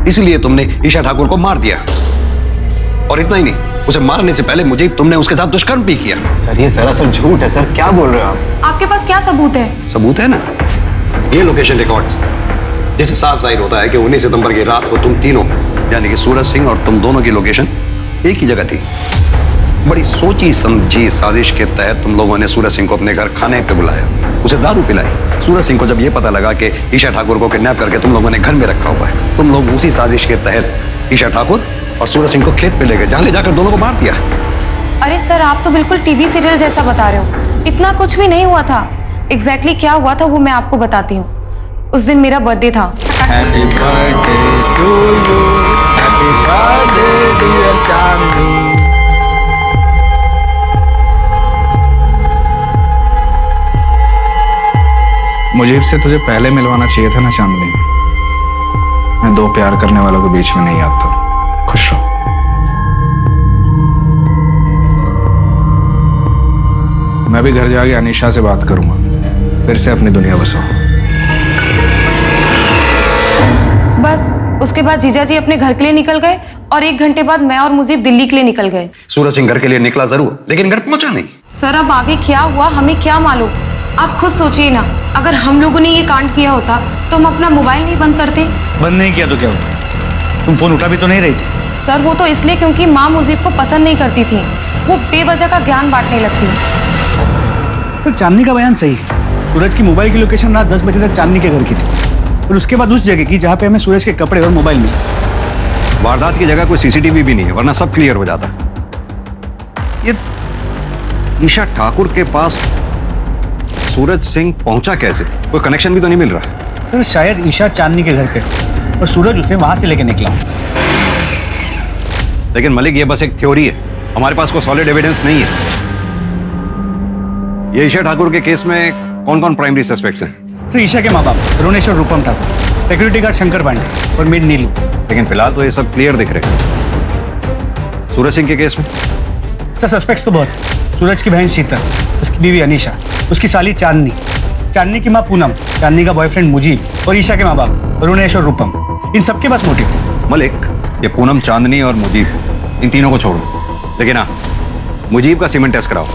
इसलिए तुमने ईशा ठाकुर को मार दिया। और इतना ही नहीं, उसे मारने से पहले मुझे तुमने उसके साथ दुष्कर्म भी किया। सर ये सरासर झूठ है सर, क्या बोल रहे हो आप? आपके पास क्या सबूत है? सबूत है ना, ये लोकेशन रिकॉर्ड्स, जिससे साफ जाहिर होता है कि 19 सितंबर की रात को तुम तीनों यानी कि सूरज सिंह और तुम दोनों की लोकेशन एक ही जगह थी। बड़ी सोची समझी साजिश के तहत तुम लोगों ने सूरज सिंह को अपने घर खाने पे बुलाया, उसे दारू पिलाई। सूरज सिंह को जब ये पता लगा कि ईशा ठाकुर को किडनैप करके तुम लोगों ने घर में रखा हुआ है, तुम लोग उसी साजिश के तहत ईशा ठाकुर और सूरज सिंह को खेत पे ले गए, जहां ले जाकर दोनों को मार दिया। अरे सर आप तो बिल्कुल टीवी सीरियल जैसा बता रहे हो, इतना कुछ भी नहीं हुआ था। एग्जैक्टली क्या हुआ था वो मैं आपको बताती हूँ। उस दिन मेरा बर्थडे था। Happy birthday to you, happy birthday dear Chandni. मुझे से तुझे पहले मिलवाना चाहिए था ना चांदनी। मैं दो प्यार करने वालों के बीच में नहीं आता। खुश रहो। मैं भी घर जाके अनीशा से बात करूंगा, फिर से अपनी दुनिया बसाओ। बस उसके बाद जीजा जी अपने घर के लिए निकल गए और 1 घंटे बाद मैं और मुजीब दिल्ली के लिए निकल गए। सूरज सिंह घर के लिए निकला जरूर, लेकिन घर पहुंचा नहीं। सर अब आगे क्या हुआ हमें क्या मालूम, आप खुद सोचिए ना। अगर हम लोगों ने ये कांड किया होता तो हम अपना मोबाइल नहीं बंद करते। बंद नहीं किया तो क्या हुआ? तुम फोन उठा भी तो नहीं रही थी। सर वो तो इसलिए क्योंकि माँ मुजीब को पसंद नहीं करती थी, वो बेवजह का ज्ञान बांटने लगती। सर चांदनी का बयान सही है। सूरज की मोबाइल की लोकेशन रात 10 बजे तक चांदनी के घर की थी, और उसके बाद उस जगह की जहाँ पे हमें सूरज के कपड़े और मोबाइल मिले। वारदात की जगह कोई सीसीटीवी भी नहीं है, वरना सब क्लियर हो जाता। ये ईशा ठाकुर के पास सूरज सिंह पहुंचा कैसे? कोई कनेक्शन भी तो नहीं मिल रहा। सर शायद ईशा चांदनी के घर पे और सूरज उसे वहां से लेके निकला। लेकिन मलिक ये बस एक थ्योरी है, हमारे पास कोई सॉलिड एविडेंस नहीं है। ये ईशा ठाकुर के केस में कौन कौन प्राइमरी सस्पेक्ट्स हैं? सर ईशा के माँ बाप रुनेश और रूपम ठाकुर, सिक्योरिटी गार्ड शंकर पांडे और मेड नीलू। लेकिन फिलहाल तो ये सब क्लियर दिख रहे हैं। सूरज सिंह के केस में सर सस्पेक्ट्स तो बहुत है। सूरज की बहन शीतल, उसकी बीवी अनीशा, उसकी साली चांदनी, चांदनी की माँ पूनम, चांदनी का बॉयफ्रेंड मुजीब और ईशा के माँ बाप रुनेश और रूपम। इन सबके पास मोटिव थे। मलिक, ये पूनम, चांदनी और मुजीब, इन तीनों को छोड़ो, लेकिन हाँ मुजीब का सीमेंट टेस्ट कराओ।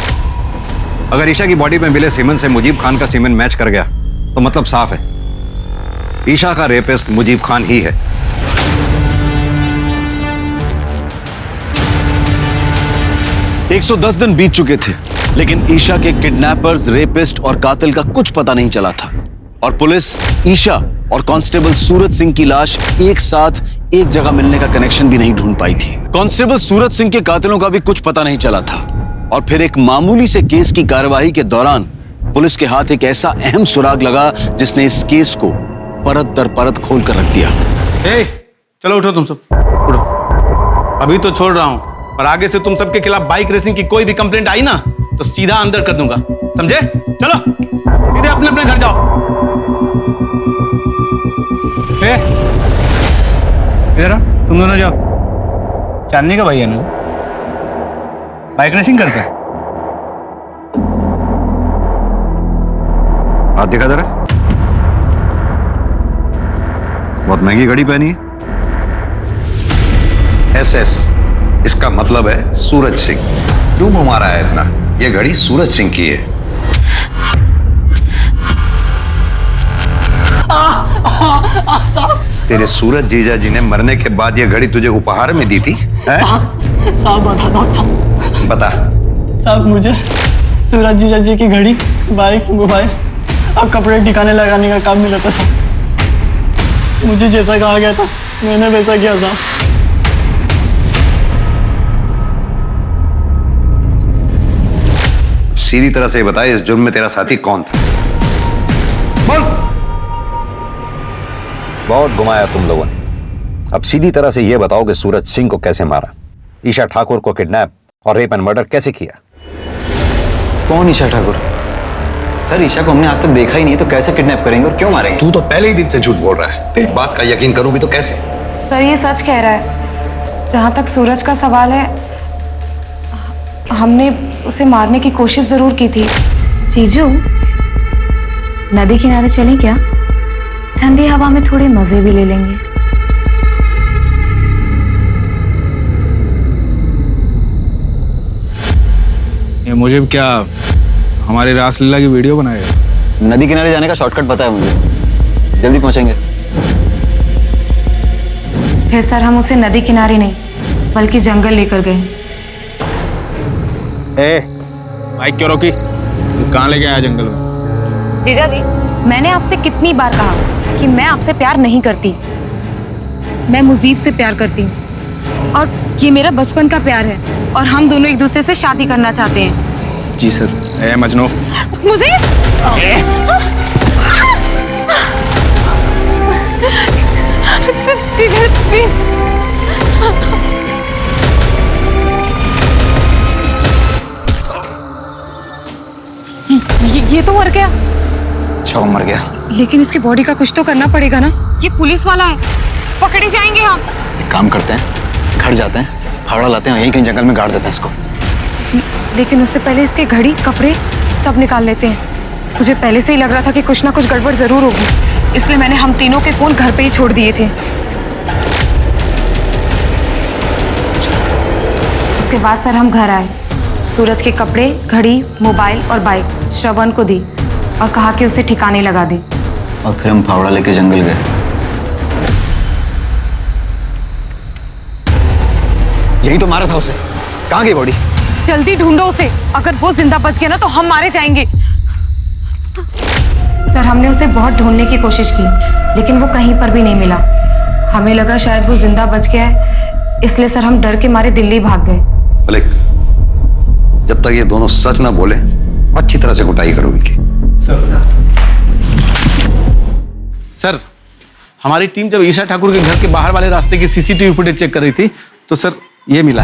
अगर ईशा की बॉडी में मिले सीमेंट से मुजीब खान का सीमेंट मैच कर गया तो मतलब साफ है, ईशा का रेपिस्ट मुजीब खान ही है। 110 दिन बीत चुके थे, लेकिन ईशा के किडनैपर्स, रेपिस्ट और कातिल का कुछ पता नहीं चला था, और पुलिस ईशा और कांस्टेबल सूरज सिंह की लाश एक साथ एक जगह मिलने का कनेक्शन भी नहीं ढूंढ पाई थी। कांस्टेबल सूरज सिंह के कातिलों का भी कुछ पता नहीं चला था, और फिर एक मामूली से केस की कार्यवाही के दौरान पुलिस के हाथ एक ऐसा अहम सुराग लगा जिसने इस केस को परत दर परत खोल कर रख दिया। चलो उठो तुम सब, उठो। अभी तो छोड़ रहा हूं, और आगे से तुम सबके खिलाफ बाइक रेसिंग की कोई भी कंप्लेंट आई ना तो सीधा अंदर कर दूंगा, समझे? चलो सीधे अपने अपने घर जाओ। इधर आओ, तुम दोनों जाओ। चांदनी का भाई है ना, बाइक रेसिंग करता है। हाथ दिखा जरा, बहुत महंगी घड़ी पहनी है। SS, इसका मतलब है सूरज सिंह। क्यों घुमा रहा है इतना? ये घड़ी सूरज सिंह की है। तेरे सूरज जीजा जी ने मरने के बाद ये घड़ी तुझे उपहार में दी थी? साहब बता। साहब मुझे सूरज जीजा जी की घड़ी, बाइक, मोबाइल और कपड़े ठिकाने लगाने का काम मिला था साहब। मुझे जैसा कहा गया था मैंने वैसा किया साहब। सीधी तरह से बताए, इस जुर्म में तेरा साथी कौन था? बोल। बहुत घुमाया तुम लोगों ने। अब सीधी तरह से यह बताओ कि सूरज सिंह को कैसे मारा, ईशा ठाकुर को किडनैप और रेप एंड मर्डर कैसे किया? कौन ईशा ठाकुर? सर ईशा को हमने आज तक देखा ही नहीं, तो कैसे किडनैप करेंगे और क्यों मारेंगे? तू तो पहले ही दिन से झूठ बोल रहा है। एक बात का यकीन करूं भी तो कैसे? सर ये सच कह रहा है। जहां तक सूरज का सवाल है, हमने उसे मारने की कोशिश जरूर की थी। जीजू, नदी किनारे चलें क्या? ठंडी हवा में थोड़े मजे भी ले लेंगे। ये मुझे क्या हमारी रासलीला की वीडियो बनाएगा? नदी किनारे जाने का शॉर्टकट पता है मुझे, जल्दी पहुंचेंगे। फिर सर हम उसे नदी किनारे नहीं बल्कि जंगल लेकर गए। बाइक क्यों रोकी? कहाँ लेके आया जंगल में? जीजा जी, मैंने आपसे कितनी बार कहा कि मैं आपसे प्यार नहीं करती। मैं मुजीब से प्यार करती हूँ और ये मेरा बचपन का प्यार है और हम दोनों एक दूसरे से शादी करना चाहते हैं। जी सर। ए मजनू, मुझे जीजा प्लीज। ये तो मर गया। अच्छा, वो मर गया। लेकिन इसकी बॉडी का कुछ तो करना पड़ेगा ना। ये पुलिस वाला है, पकड़े जाएंगे हम। एक काम करते हैं, घर जाते हैं, फावड़ा लाते हैं, यहीं कहीं जंगल में गाड़ देते हैं इसको। लेकिन उससे पहले इसके घड़ी, कपड़े सब निकाल लेते हैं। मुझे पहले से ही लग रहा था कि कुछ ना कुछ गड़बड़ जरूर होगी, इसलिए मैंने हम तीनों के फोन घर पे ही छोड़ दिए थे। उसके बाद सर हम घर आए, सूरज के कपड़े, घड़ी, मोबाइल और बाइक श्रवण को दी और कहा कि उसे ठिकाने लगा दे। और फिर हम फावड़ा लेके जंगल गए। यही तो मारा था उसे। कहाँ गई बॉडी? जल्दी ढूंढो उसे, अगर वो जिंदा बच गया ना तो हम मारे जाएंगे। सर हमने उसे बहुत ढूंढने की कोशिश की, लेकिन वो कहीं पर भी नहीं मिला। हमें लगा शायद वो जिंदा बच गया है, इसलिए सर हम डर के मारे दिल्ली भाग गए। मलिक, जब तक ये दोनों सच ना बोले अच्छी तरह से कुटाई करो इनकी। सर, हमारी टीम जब ईशा ठाकुर के घर के बाहर वाले रास्ते की सीसीटीवी फुटेज चेक कर रही थी तो सर ये मिला,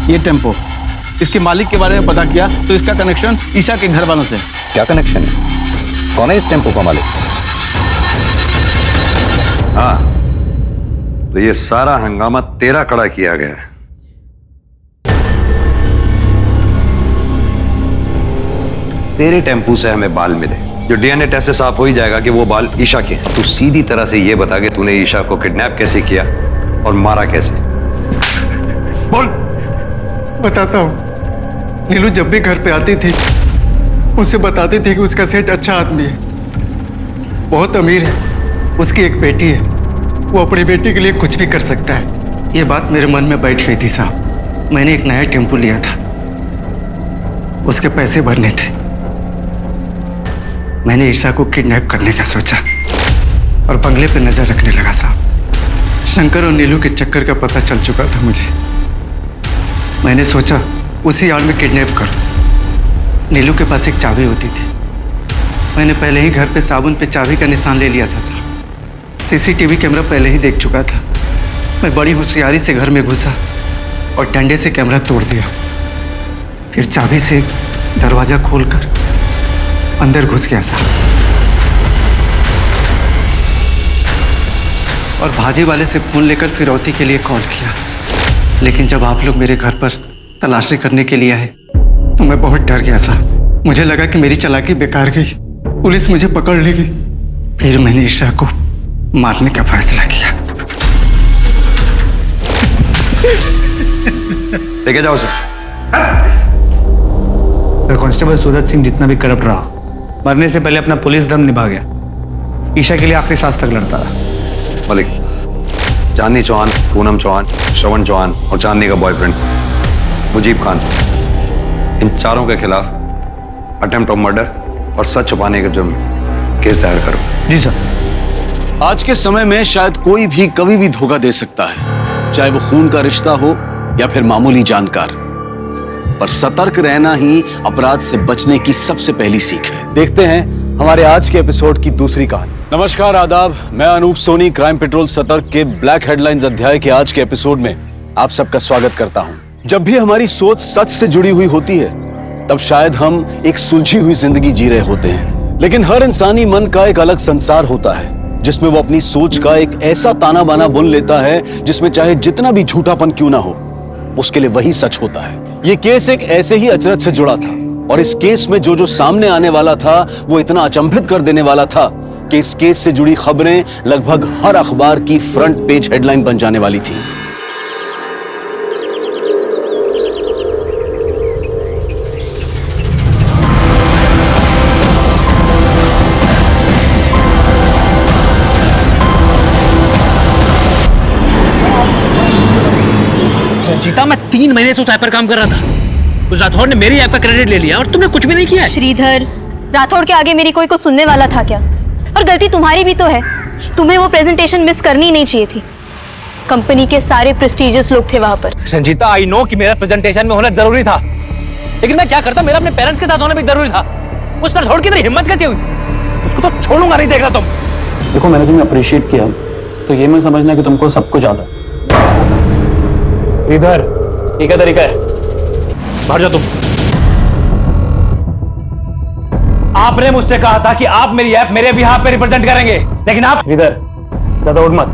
ये टेम्पो। इसके मालिक के बारे में पता किया तो इसका कनेक्शन ईशा के घर वालों से। क्या कनेक्शन है? कौन है इस टेम्पो का मालिक? हाँ, तो ये सारा हंगामा तेरा खड़ा किया गया है। तेरे टेम्पू से हमें बाल मिले, जो डीएनए टेस्ट से साफ हो ही जाएगा कि वो बाल ईशा के हैं। तू सीधी तरह से ये बता के तूने ईशा को किडनैप कैसे किया और मारा कैसे? बोल। बताता हूँ। नीलू जब भी घर पे आती थी उसे बताती थी कि उसका सेठ अच्छा आदमी है, बहुत अमीर है, उसकी एक बेटी है, वो अपनी बेटी के लिए कुछ भी कर सकता है। ये बात मेरे मन में बैठ गई थी साहब। मैंने एक नया टेम्पो लिया था, उसके पैसे भरने थे। मैंने ईशा को किडनैप करने का सोचा और बंगले पे नजर रखने लगा साहब। शंकर और नीलू के चक्कर का पता चल चुका था मुझे। मैंने सोचा उसी आड़ में किडनैप करूं। नीलू के पास एक चाबी होती थी, मैंने पहले ही घर पे साबुन पे चाबी का निशान ले लिया था साहब। सीसीटीवी कैमरा पहले ही देख चुका था। मैं बड़ी होशियारी से घर में घुसा और डंडे से कैमरा तोड़ दिया, फिर चाबी से दरवाजा खोलकर अंदर घुस गया साहब और भाजी वाले से फोन लेकर फिरौती के लिए कॉल किया। लेकिन जब आप लोग मेरे घर पर तलाशी करने के लिए आए तो मैं बहुत डर गया साहब। मुझे लगा कि मेरी चालाकी बेकार गई, पुलिस मुझे पकड़ लेगी। फिर मैंने ईशा को मारने का फैसला किया। लेके जाओ उसे। सर, कांस्टेबल सूरज सिंह जितना भी करप्ट रहा, मरने से पहले अपना पुलिस धर्म निभा गया। ईशा के लिए आखिरी सांस तक लड़ता रहा। मलिक, चांदनी चौहान, पूनम चौहान, श्रवण चौहान और चांदनी का बॉयफ्रेंड मुजीब खान, इन चारों के खिलाफ अटेम्प्ट ऑफ मर्डर और सच छुपाने के जुर्म में केस दायर करो। जी सर। आज के समय में शायद कोई भी कभी भी धोखा दे सकता है, चाहे वो खून का रिश्ता हो या फिर मामूली जानकार, पर सतर्क रहना ही अपराध से बचने की सबसे पहली सीख है। देखते हैं हमारे आज के एपिसोड की दूसरी कहानी। नमस्कार, आदाब, मैं अनूप सोनी क्राइम पेट्रोल सतर्क के ब्लैक हेडलाइंस अध्याय के आज के एपिसोड में आप सबका स्वागत करता हूं। जब भी हमारी सोच सच से जुड़ी हुई होती है, तब शायद हम एक सुलझी हुई जिंदगी जी रहे होते हैं, लेकिन हर इंसानी मन का एक अलग संसार होता है जिसमें वो अपनी सोच का एक ऐसा ताना बाना बुन लेता है जिसमें चाहे जितना भी झूठापन क्यों ना हो, उसके लिए वही सच होता है। ये केस एक ऐसे ही अचरज से जुड़ा था और इस केस में जो सामने आने वाला था वो इतना अचंभित कर देने वाला था कि इस केस से जुड़ी खबरें लगभग हर अखबार की फ्रंट पेज हेडलाइन बन जाने वाली थी। रंजीता, मैं 3 महीने से उस ऐप पर काम कर रहा था। उस राठौड़ ने मेरी ऐप का क्रेडिट ले लिया और तुमने कुछ भी नहीं किया। श्रीधर, राठौड़ के आगे मेरी कोई कुछ सुनने वाला था क्या? और गलती तुम्हारी भी तो है। तुम्हें वो प्रेजेंटेशन मिस करनी नहीं चाहिए थी। कंपनी के सारे प्रेस्टिजियस लोग थे वहां पर। रंजीता, आई नो कि मेरा प्रेजेंटेशन में होना जरूरी था, लेकिन मैं क्या करता, मेरा अपने पेरेंट्स के साथ होना भी जरूरी था। उस राठौड़ की इतनी हिम्मत कैसे हुई? उसको तो छोड़ूंगा नहीं, देख रहा तुम। देखो, मैंने तुम्हें अप्रिशिएट किया तो ये मैं समझना कि तुमको सब कुछ आता है। इधर ये क्या तरीका है? बाहर जाओ तुम। आपने मुझसे कहा था कि आप मेरी ऐप मेरे बिहाफ पे रिप्रेजेंट करेंगे, लेकिन आप इधर ज्यादा उड़ मत।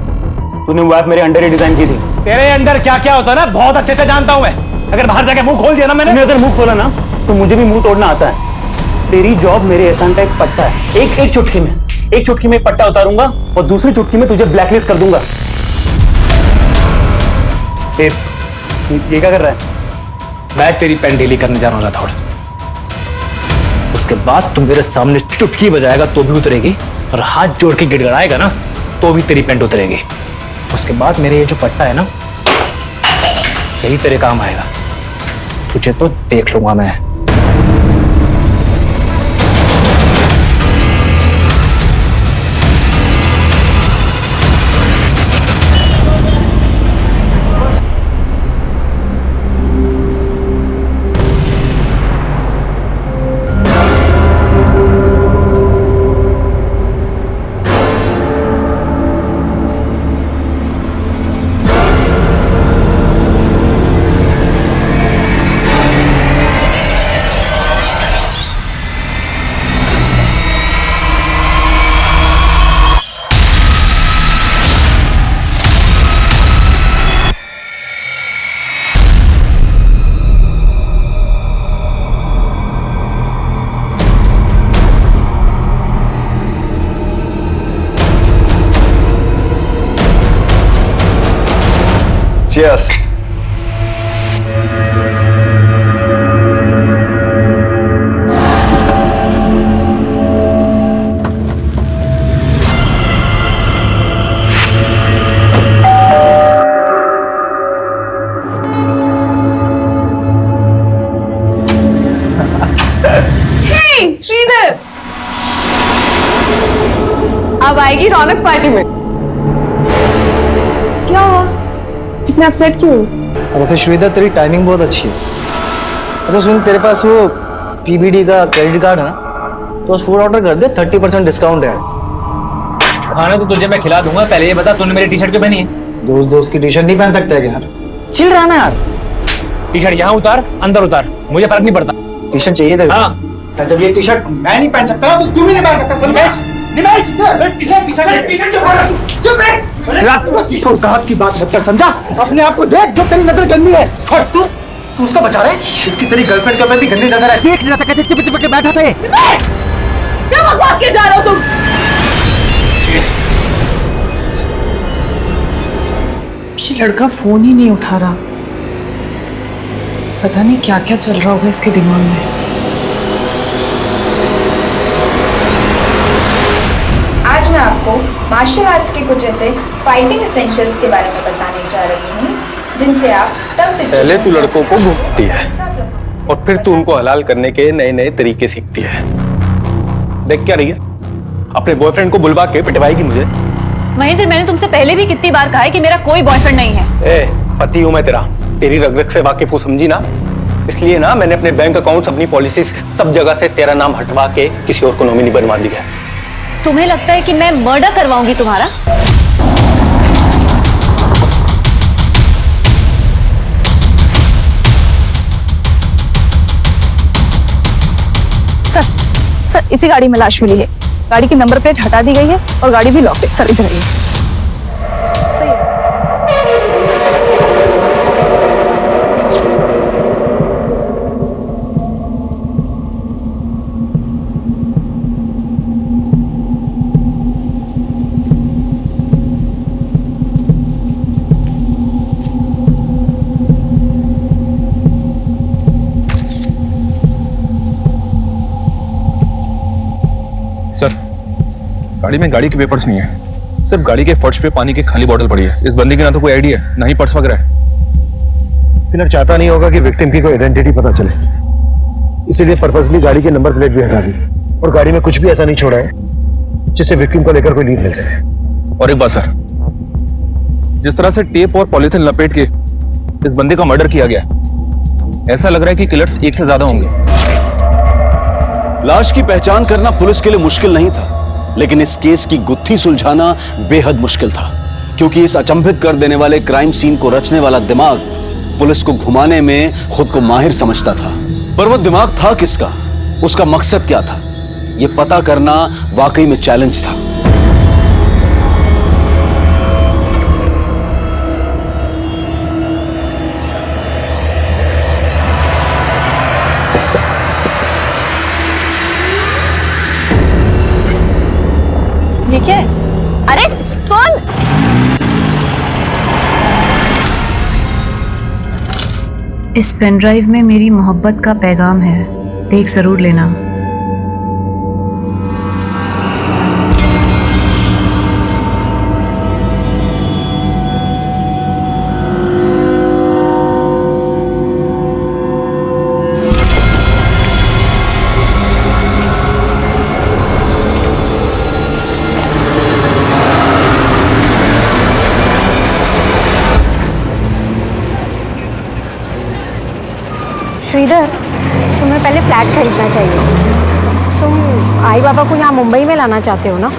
तूने वो ऐप मेरे अंडर ही डिजाइन की थी। तेरे अंदर क्या क्या होता है ना, बहुत अच्छे से जानता हूं मैं। अगर बाहर जाके मुंह खोल दिया ना मैंने, अगर मुंह खोला ना तो मुझे भी मुंह तोड़ना आता है। तेरी जॉब मेरे एहसान का एक पट्टा है। एक चुटकी में एक पट्टा उतारूंगा और दूसरी चुटकी में तुझे ब्लैकलिस्ट कर दूंगा। ये क्या कर रहा है? मैं तेरी पेन डेली करने जा रहा हूं राठौड़। उसके बाद तुम मेरे सामने चुटकी बजाएगा तो भी उतरेगी, और हाथ जोड़ के गिड़गड़ाएगा ना तो भी तेरी पेंट उतरेगी। उसके बाद मेरे ये जो पट्टा है ना, यही तेरे काम आएगा। तुझे तो देख लूंगा मैं। Cheers. हे श्रीधर, अब आएगी रौनक पार्टी में। क्या हुआ, इतना अपसेट क्यों? वैसे श्वेता, तेरी टाइमिंग बहुत अच्छी है। अच्छा सुन, तेरे पास वो पीबीडी का क्रेडिट कार्ड है ना, तो उस फूड ऑर्डर कर दे, 30% डिस्काउंट है। खाना तो तुझे मैं खिला दूंगा, पहले ये बता तूने मेरी टी शर्ट क्यों पहनी है? दोस्त की टी शर्ट नहीं पहन सकते है यार, चिल रहा ना यार। टी शर्ट यहाँ उतार, अंदर उतार, मुझे फर्क नहीं पड़ता। टी शर्ट चाहिए तेरे? हाँ। जब ये टी शर्ट मैं नहीं पहन सकता तो तू भी नहीं पहन सकता। की बात मत कर, समझा? अपने आप को देख, जो तेरी नजर गंदी है। छोड़ तू उसका बचा रहे। इसकी तेरी गर्लफ्रेंड का भी गंदी नजर है। देख रहा था कैसे चिपक चिपक के बैठा था। क्या बकवास किए जा रहे हो तुम? ये लड़का फोन ही नहीं उठा रहा। पता नहीं क्या क्या चल रहा होगा इसके दिमाग में। आज मैं आपको मार्शल आर्ट्स के कुछ ऐसे फाइटिंग एसेंशियल्स के बारे में बताने जा रही हूँ जिनसे आप तब से पहले तू लड़कों को घूमती है और फिर तू उनको हलाल करने के नए नए तरीके सीखती है। देख क्या रही है, अपने बॉयफ्रेंड को बुलवा के पिटवाएगी मुझे। महेंद्र, मैंने तुमसे पहले भी कितनी बार कहा है कि मेरा कोई बॉयफ्रेंड नहीं है। ए, पति हूं मैं तेरा, तेरी रग रग से वाकिफ हूं, समझी ना। इसलिए ना मैंने अपने बैंक अकाउंट्स, अपनी पॉलिसीज, सब जगह से तेरा नाम हटवा के किसी और को नॉमिनी बनवा दिया। तुम्हें लगता है कि मैं मर्डर करवाऊंगी तुम्हारा? सर, इसी गाड़ी में लाश मिली है। गाड़ी की नंबर प्लेट हटा दी गई है और गाड़ी भी लॉक्ड है। सर इधर आइए। सही है। सर, गाड़ी में गाड़ी के पेपर्स नहीं है, सिर्फ गाड़ी के फर्श पे पानी की खाली बोतल पड़ी है। इस बंदी के ना तो कोई आईडी है, ना ही पर्स वगैरह है। किलर चाहता नहीं होगा कि विक्टिम की कोई आइडेंटिटी पता चले, इसीलिए पर्पसली गाड़ी की नंबर प्लेट भी हटा दी और गाड़ी में कुछ भी ऐसा नहीं छोड़ा है जिससे विक्टिम को लेकर कोई लीड मिल सके। और एक बात सर, जिस तरह से टेप और पॉलिथीन लपेट के इस बंदे का मर्डर किया गया, ऐसा लग रहा है कि किलर्स एक से ज्यादा होंगे। लाश की पहचान करना पुलिस के लिए मुश्किल नहीं था, लेकिन इस केस की गुत्थी सुलझाना बेहद मुश्किल था, क्योंकि इस अचंभित कर देने वाले क्राइम सीन को रचने वाला दिमाग पुलिस को घुमाने में खुद को माहिर समझता था। पर वो दिमाग था किसका, उसका मकसद क्या था, यह पता करना वाकई में चैलेंज था। ये क्या है? अरे सुन, इस पेन ड्राइव में मेरी मोहब्बत का पैगाम है, देख जरूर लेना। श्रीधर, तुम्हें पहले फ्लैट खरीदना चाहिए। तुम आई बाबा को यहाँ मुंबई में लाना चाहते हो ना,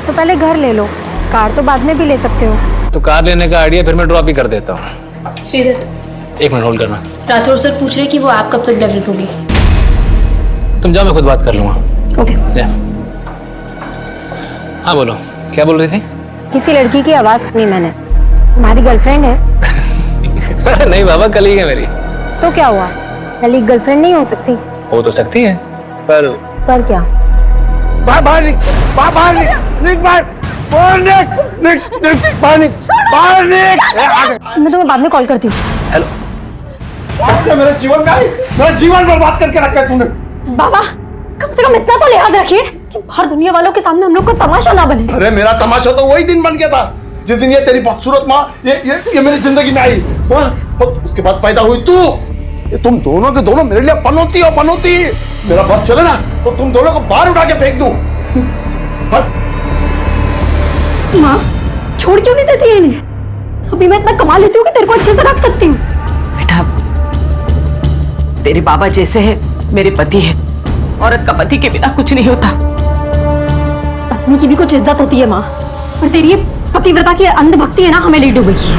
तो पहले घर ले लो, कार तो बाद में भी ले सकते हो। तो कार लेने का आइडिया फिर मैं ड्रॉप ही कर देता हूँ। श्रीधर, एक मिनट होल्ड करना। राठौर सर पूछ रहे कि वो ऐप कब तक डेवलप होगी। तुम जाओ, मैं खुद बात कर लूंगा। ओके। हाँ बोलो, क्या बोल रही थी? किसी लड़की की आवाज सुनी मैंने, तुम्हारी गर्लफ्रेंड है? नहीं बाबा, कलीग है मेरी। तो क्या हुआ, कलीग गर्लफ्रेंड नहीं हो सकती? हो तो सकती है, पर क्या? मैं तुम्हें बाद में कॉल करती हूँ। हेलो। मेरा जीवन बर्बाद करके रखा है तूने। बाबा, कम से कम इतना तो लिहाज रखिए कि बाहर दुनिया वालों के सामने हम लोग को तमाशा ना बने। अरे मेरा तमाशा तो वही दिन बन गया था जिस दिन ये तेरी बदसूरत माँ ये मेरी जिंदगी में आई। और उसके बाद पैदा हुई तू। ये तुम दोनों के दोनों मेरे लिए पनौती हो, पनौती। मेरा बस चले ना तो तुम दोनों को बाहर उठा के फेंक दूं। माँ, छोड़ क्यों नहीं देती है इन्हें? अभी मैं इतना कमा लेती हूँ कि तेरे को अच्छे से रख सकती हूँ। बेटा, तेरे बाबा जैसे है मेरे पति है। औरत का पति के बिना कुछ नहीं होता। पत्नी की भी कुछ इज्जत होती है माँ, और तेरी ये पतिव्रता की अंधभक्ति है ना, हमें ले डूबेगी।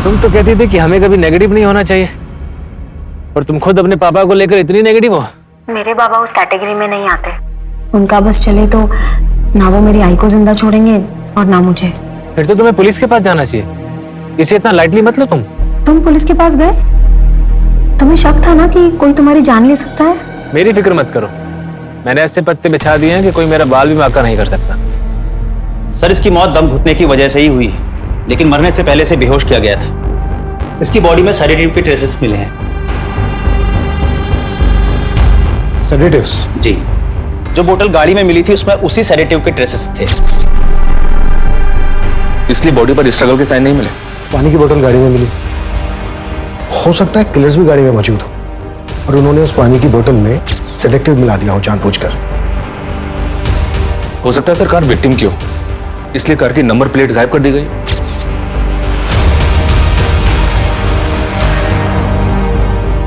तुम तो कहती थी कि हमें कभी नेगेटिव नहीं होना चाहिए, और तुम खुद अपने पापा को लेकर इतनी नेगेटिव हो। मेरे बाबा उस कैटेगरी में नहीं आते। उनका बस चले तो ना वो मेरी आई को जिंदा छोड़ेंगे और ना मुझे। फिर तो तुम्हें पुलिस के पास जाना चाहिए, इसे इतना लाइटली मत लो। तुम पुलिस के पास गए? तुम्हें शक था ना कि कोई तुम्हारी जान ले सकता है? मेरी फिक्र मत करो, मैंने ऐसे पत्ते बिछा दिए हैं कि कोई मेरा बाल भी बांका नहीं कर सकता। सर इसकी मौत दम घुटने की वजह से ही हुई है, लेकिन मरने से पहले से बेहोश किया गया था। इसकी बॉडी में सेडेटिव के ट्रेसेस मिले हैं। सेडेटिव्स? जी, जो बोतल गाड़ी में मिली थी उसमें उसी सेडेटिव के ट्रेसेस थे। इसलिए बॉडी पर स्ट्रगल के साइन नहीं मिले। पानी की बोतल गाड़ी में मिली, हो सकता है किलर्स भी गाड़ी में मौजूद हो और उन्होंने उस पानी की बोतल में सेडेटिव मिला दिया हो जानबूझकर। हो सकता है सर कार विक्टिम की हो, इसलिए कार की नंबर प्लेट गायब कर दी गई।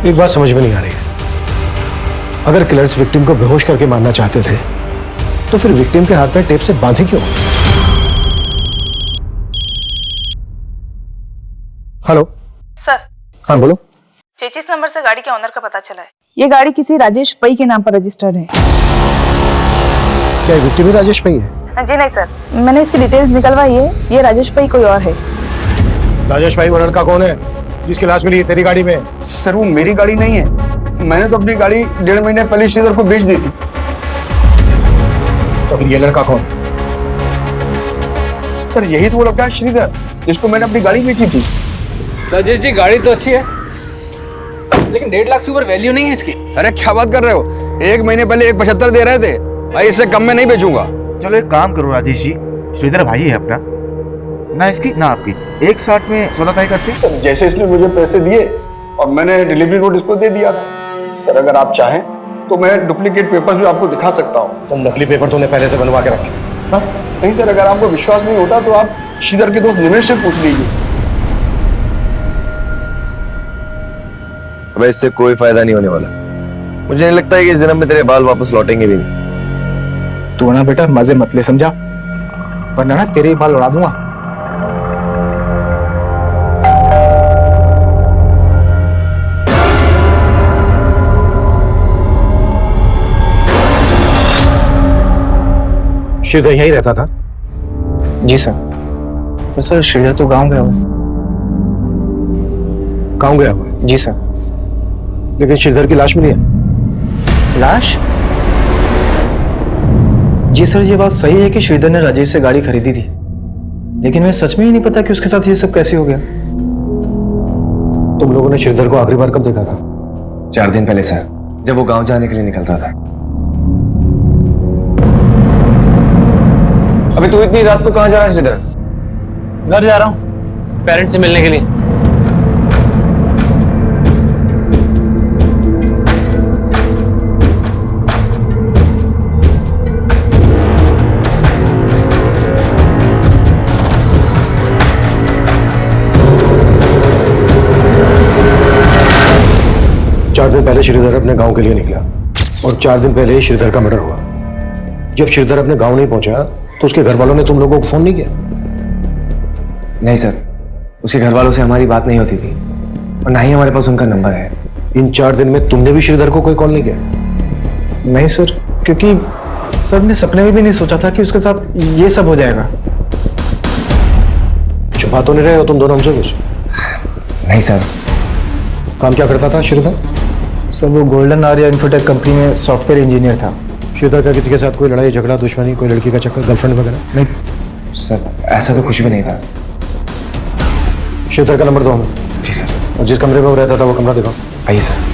एक बात समझ में नहीं आ रही है, अगर किलर्स विक्टिम को बेहोश करके मारना चाहते थे तो फिर विक्टिम के हाथ में टेप से बांधे क्यों? Hello sir. हाँ बोलो। चेचिस नंबर से गाड़ी के ओनर का पता चला है। ये गाड़ी किसी राजेश पई के नाम पर रजिस्टर्ड है। क्या विक्टिम ही राजेश पई है? जी नहीं सर, मैंने इसकी डिटेल्स निकलवाई है, ये राजेश पई कोई और है। राजेश भाई वो लड़का कौन है जिसकी लाश मिली है तेरी गाड़ी में? सर वो मेरी गाड़ी नहीं है, मैंने तो अपनी गाड़ी 1.5 महीने पहले श्रीधर को बेच दी थी। तो फिर ये लड़का कौन? सर यही तो वो लड़का है श्रीधर जिसको मैंने अपनी गाड़ी बेची थी। राजेश जी गाड़ी तो अच्छी है, लेकिन 1.5 लाख से ऊपर वैल्यू नहीं है इसकी। अरे क्या बात कर रहे हो, 1 महीने पहले 1.75 दे रहे थे भाई, इससे कम में नहीं बेचूंगा। चलो एक काम करो राजेश जी, श्रीधर भाई है अपना, ना इसकी ना आपकी, एक साथ में 16 तय करते। जैसे इसने मुझे पैसे दिए और मैंने डिलीवरी नोट इसको दे दिया था। सर अगर आप चाहें तो मैं डुप्लीकेट पेपर्स भी आपको दिखा सकता हूँ। तुम नकली पेपर तूने पहले से बनवा के रखे? हाँ? नहीं सर, अगर आपको विश्वास नहीं होता तो आप श्रीधर के दोस्त निमेश से पूछ लीजिए। अबे इससे कोई फायदा नहीं होने वाला। मुझे नहीं लगता है कि इस जन्म में तेरे बाल वापस लौटेंगे भी नहीं। तू ना बेटा मजे मत ले, समझा? वरना ना तेरे बाल उड़ा दूंगा। श्रीधर यही रहता था? जी सर। सर श्रीधर तो गांव गया हुआ। गांव गया हुआ? जी सर। लेकिन श्रीधर की लाश मिली है। लाश? जी सर ये बात सही है कि श्रीधर ने राजेश से गाड़ी खरीदी थी, लेकिन मैं सच में ही नहीं पता कि उसके साथ ये सब कैसे हो गया। तुम लोगों ने श्रीधर को आखिरी बार कब देखा था? 4 दिन पहले सर, जब वो गांव जाने के लिए निकल रहा था। अभी तू इतनी रात को कहां जा रहा है श्रीधर? घर जा रहा हूँ पेरेंट्स से मिलने के लिए। चार दिन पहले श्रीधर अपने गांव के लिए निकला और 4 दिन पहले ही श्रीधर का मर्डर हुआ। जब श्रीधर अपने गांव नहीं पहुंचा तो उसके घर वालों ने तुम लोगों को फोन नहीं किया? नहीं सर, उसके घर वालों से हमारी बात नहीं होती थी और ना ही हमारे पास उनका नंबर है। इन 4 दिन में तुमने भी श्रीधर को कोई कॉल नहीं किया? नहीं सर, क्योंकि सर ने सपने में भी नहीं सोचा था कि उसके साथ ये सब हो जाएगा। छुपा तो नहीं रहे हो तुम दोनों हमसे कुछ? नहीं सर। काम क्या करता था श्रीधर? सर वो गोल्डन आर्या इन्फोटेक कंपनी में सॉफ्टवेयर इंजीनियर था। श्रीधर का किसी के साथ कोई लड़ाई झगड़ा दुश्मनी, कोई लड़की का चक्कर, गर्लफ्रेंड वगैरह? नहीं सर, ऐसा तो कुछ भी नहीं था। श्रीधर का नंबर दो हमें। जी सर। और जिस कमरे में वो रहता था वो कमरा दिखाओ। आइए सर।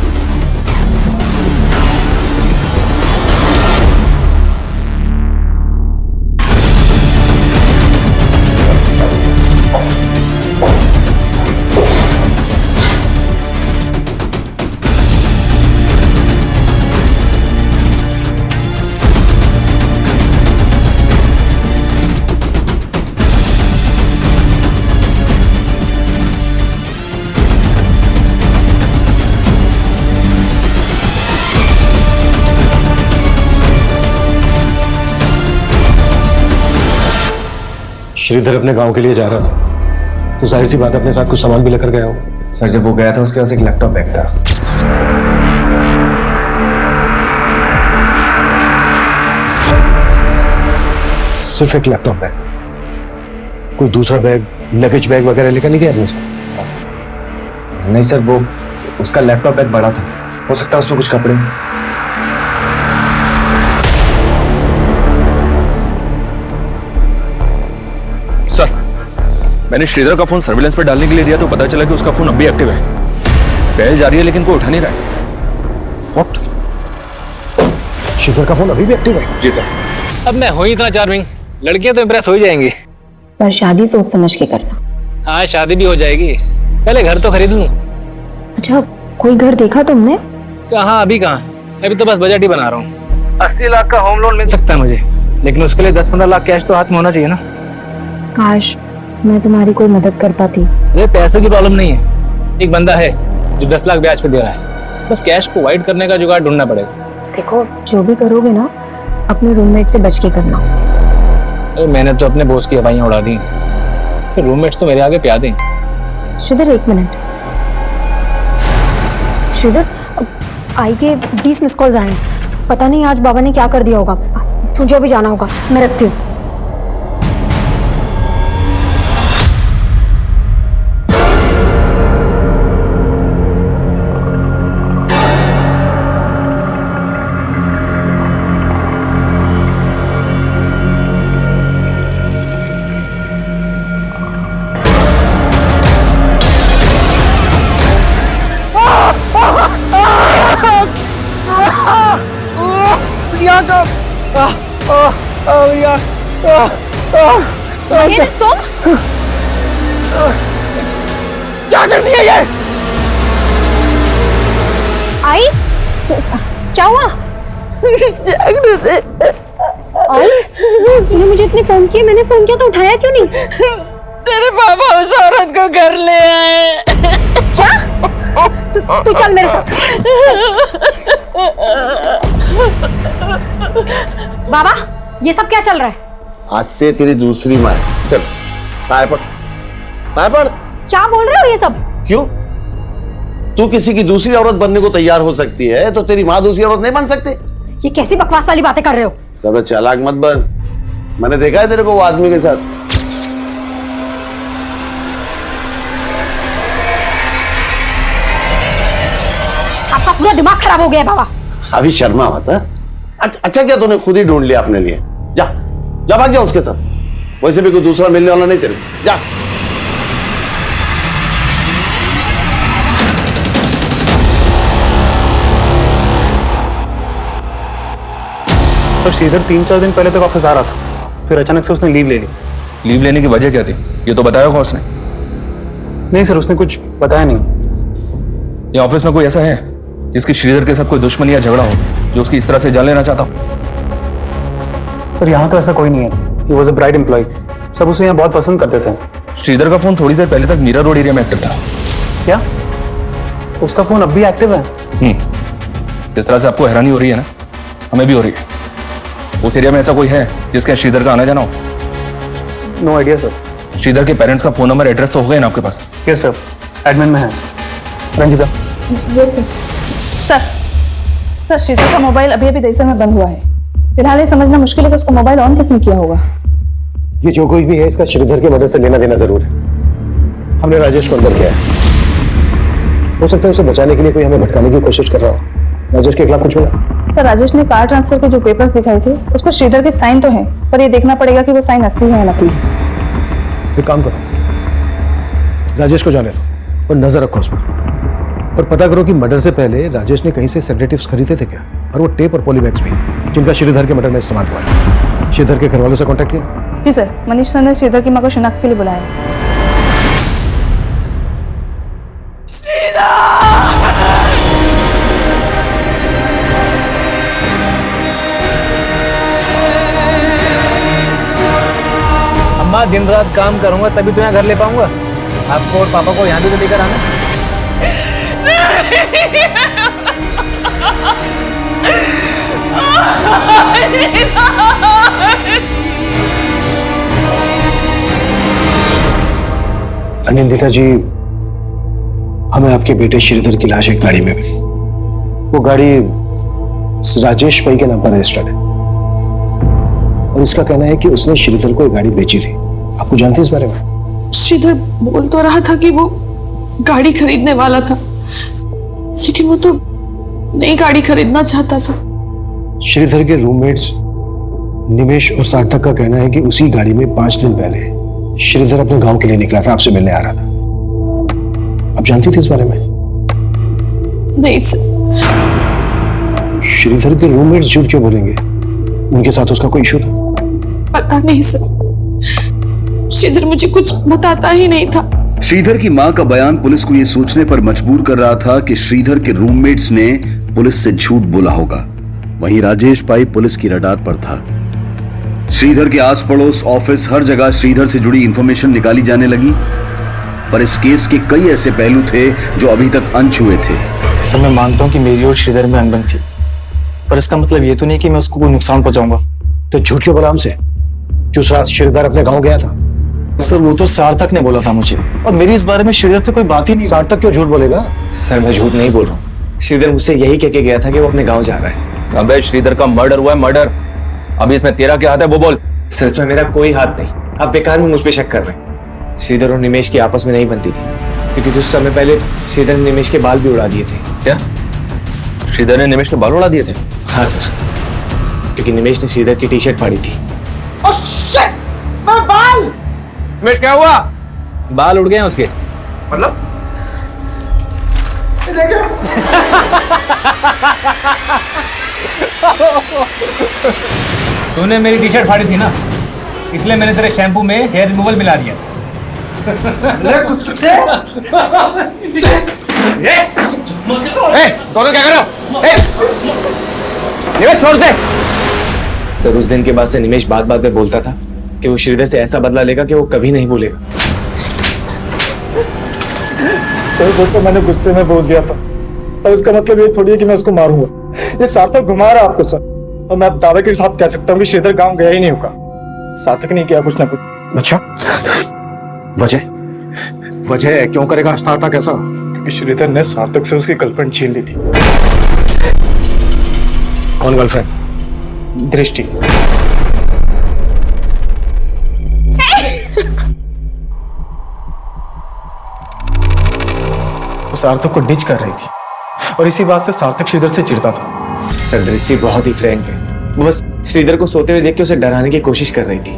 श्रीधर अपने गांव के लिए जा रहा था तो जाहिर सी बात है अपने साथ कुछ सामान भी लेकर गया होगा। सर जब वो गया था उसके पास एक लैपटॉप बैग था। सिर्फ एक लैपटॉप बैग? कोई दूसरा बैग, लगेज बैग वगैरह लेकर नहीं गया अपने साथ? नहीं सर, वो उसका लैपटॉप बैग बड़ा था, हो सकता है उसमें कुछ कपड़े। मैंने श्रीधर का फोन सर्विलेंस पे डालने के लिए दिया तो पता चला कि उसका फोन अब भी एक्टिव है। पहल जारी है लेकिन कोई उठा नहीं रहा है। व्हाट? श्रीधर का फोन अभी भी एक्टिव है? जी सर। अब मैं हो ही इतना चार्मिंग, लड़कियां तो इम्प्रेस हो ही जाएंगी। पर शादी सोच समझ के करना। हाँ शादी भी हो जाएगी, पहले घर तो खरीद लूं। अच्छा, कोई घर देखा तुमने? कहाँ, अभी कहाँ, अभी तो बस बजट ही बना रहा हूँ। 80 लाख का होम लोन मिल सकता है मुझे, लेकिन उसके लिए 10-15 लाख कैश तो हाथ में होना चाहिए ना। काश मैं तुम्हारी कोई मदद कर पाती। अरे पैसों की प्रॉब्लम नहीं है, एक बंदा है जो 10 लाख ब्याज पे दे रहा है, बस कैश को वाइड करने का जुगाड़ ढूंढना पड़ेगा। देखो, जो भी करोगे ना अपने रूममेट से बच के करना। अरे मैंने तो अपने बॉस की हवाइयां उड़ा दी, फिर रूममेट्स तो मेरे आगे प्यादे। श्रीधर 1 मिनट। श्रीधर, आई के 20 मिस कॉल्स आए, पता नहीं आज बाबा ने क्या कर दिया होगा। मुझे अभी जाना होगा, मैं रखती हूँ। क्या कर दिया ये? आई, क्या हुआ? आई, तूने मुझे इतने फोन किए, मैंने फोन किया तो उठाया क्यों नहीं? तेरे पापा उस औरत को घर ले आए। क्या? तू चल मेरे साथ। बाबा, ये सब क्या चल रहा है? आज से तेरी दूसरी माँ है। चल पाए पड़, पाए पड़। क्या बोल रहे हो ये सब? क्यों? तू किसी की दूसरी औरत बनने को तैयार हो सकती है तो तेरी माँ दूसरी औरत नहीं बन सकती? ये कैसी बकवास वाली बातें कर रहे हो? ज्यादा चालाक मत बन, मैंने देखा है तेरे को वो आदमी के साथ। आपका पूरा दिमाग खराब हो गया है बाबा। अभी शर्मा मत। अच्छा क्या तूने खुद ही ढूंढ लिया अपने लिए? जा जा, भाग जा उसके साथ। वैसे भी कोई दूसरा मिलने वाला नहीं तेरे, जा। तो श्रीधर 3-4 दिन पहले तक ऑफिस आ रहा था, फिर अचानक से उसने लीव ले ली। लीव लेने की वजह क्या थी ये तो बताया होगा उसने? नहीं सर, उसने कुछ बताया नहीं। ये ऑफिस में कोई ऐसा है जिसकी श्रीधर के साथ कोई दुश्मनी या झगड़ा हो, जो उसकी इस तरह से जान लेना चाहता हो? सर यहाँ तो ऐसा कोई नहीं है। He was a bright employee, सब उसे यहाँ बहुत पसंद करते थे। श्रीधर का फोन थोड़ी देर पहले तक मीरा रोड एरिया में एक्टिव था। क्या? उसका फोन अब भी एक्टिव है? जिस तरह से आपको हैरानी हो रही है ना, हमें भी हो रही है। उस एरिया में ऐसा कोई है जिसके श्रीधर का आना जाना हो? No idea sir. श्रीधर के पेरेंट्स का फोन नंबर, एड्रेस तो हो गए ना आपके पास? यस सर, एडमिन में है। Ranjita. Yes sir. Sir, Sridhar का मोबाइल अभी अभी रजिस्टर में बंद हुआ है। फिलहाल ये समझना मुश्किल है कि उसका मोबाइल ऑन किसने किया होगा। ये जो कुछ भी है इसका श्रीधर के मदद से लेना देना जरूर है। हमने राजेश को अंदर किया है, हो सकता है उसे बचाने के लिए कोई हमें भटकाने की कोशिश कर रहा हो। राजेश के खिलाफ कुछ मिला? सर, राजेश ने कार ट्रांसफर के जो पेपर्स दिखाए थे उस पर श्रीधर के साइन तो हैं, पर ये देखना पड़ेगा कि वो साइन असली है या नकली। एक काम करो, राजेश को जाने दो और नजर रखो उस पर, और पता करो कि मर्डर से पहले राजेश ने कहीं से सेडेटिव्स खरीदे थे क्या, और वो टेप और पॉलीबैग्स भी जिनका श्रीधर के मर्डर में इस्तेमाल हुआ है। श्रीधर के घर वालों से कांटेक्ट किया? जी सर, मनीष सर ने श्रीधर की मां को शिनाख्त के लिए बुलाया है। अम्मा, दिन रात काम करूंगा तभी तो यहाँ घर ले पाऊंगा। आपको और पापा को यहाँ भी तो लेकर आना। अनिंदिता जी, हमें आपके बेटे श्रीधर की लाश एक गाड़ी में मिली। वो गाड़ी राजेश पई के नाम पर रजिस्टर्ड है, और इसका कहना है कि उसने श्रीधर को एक गाड़ी बेची थी। आपको जानती है इस बारे में? श्रीधर बोल तो रहा था कि वो गाड़ी खरीदने वाला था, लेकिन वो तो नई गाड़ी खरीदना चाहता था। श्रीधर के रूममेट्स निमेश और सार्थक का कहना है कि उसी गाड़ी में 5 दिन पहले श्रीधर अपने गांव के लिए निकला था, आपसे मिलने आ रहा था। आप जानती थी इस बारे में? नहीं सर। श्रीधर के रूममेट्स झूठ क्यों बोलेंगे? उनके साथ उसका कोई इशू था? पता नहीं सर, श्रीधर मुझे कुछ बताता ही नहीं था। श्रीधर की मां का बयान पुलिस को यह सोचने पर मजबूर कर रहा था कि श्रीधर के रूममेट्स ने पुलिस से झूठ बोला होगा। वहीं राजेश भाई पुलिस की रडार पर था। श्रीधर के आस पड़ोस, ऑफिस, हर जगह श्रीधर से जुड़ी इंफॉर्मेशन निकाली जाने लगी, पर इस केस के कई ऐसे पहलू थे जो अभी तक अनछुए थे। सर मैं मानता हूँ कि मेरी और श्रीधर में अनबन थी, पर इसका मतलब ये तो नहीं कि मैं उसको कोई नुकसान पहुंचाऊंगा। तो झूठ क्यों बोला हमसे कि उस रात श्रीधर अपने गांव गया था? सर वो तो सार्थक ने बोला था मुझे, और मेरी इस बारे में श्रीधर से कोई बात ही नहीं। सार्थक क्यों झूठ बोलेगा? सर मैं झूठ नहीं बोल रहा हूँ। श्रीधर मुझसे यही कह के गया था कि वो अपने गांव जा रहा है। अबे श्रीधर का मर्डर हुआ है, मर्डर। अभी इसमें तेरा क्या हाथ है वो बोल। सर इसमें मेरा कोई हाथ नहीं, आप बेकार में मुझ पे शक कर रहे हैं। श्रीधर और निमेश की आपस में नहीं बनती थी, क्योंकि कुछ समय पहले श्रीधर ने निमेश के बाल भी उड़ा दिए थे। क्या श्रीधर ने निमेश के बाल उड़ा दिए थे? हाँ सर, क्योंकि निमेश ने श्रीधर की टी शर्ट फाड़ी थी। बाल निमेश क्या हुआ? बाल उड़ गए हैं उसके। मतलब तूने मेरी टी शर्ट फाड़ी थी ना, इसलिए मैंने तेरे शैम्पू में हेयर रिमूवल मिला दिया था। दोनों क्या कर रहे हो? निमेश छोड़ दे। सर उस दिन के बाद से निमेश बात बात में बोलता था कि वो श्रीधर से ऐसा बदला लेगा कि वो कभी नहीं भूलेगा। सर वो तो मैंने गुस्से में बोल दिया था, पर इसका मतलब ये थोड़ी है कि मैं उसको मारूंगा। ये सार्थक घुमा रहा है आपको सर, और मैं दावे के साथ कह सकता हूँ कि श्रीधर गांव गया ही नहीं होगा। सार्थक नहीं किया कुछ ना कुछ। अच्छा, वजह क्यों करेगा सार्थक ऐसा? क्योंकि श्रीधर ने सार्थक से उसकी गर्लफ्रेंड छीन ली थी। कौन गर्लफ्रेंड? दृष्टि। वो सार्थक को डिच कर रही थी, और इसी बात से सार्थक श्रीधर से चिढ़ता था। सर दृष्टि बहुत ही फ्रैंक है, वो बस श्रीधर को सोते हुए देख के उसे डराने की कोशिश कर रही थी।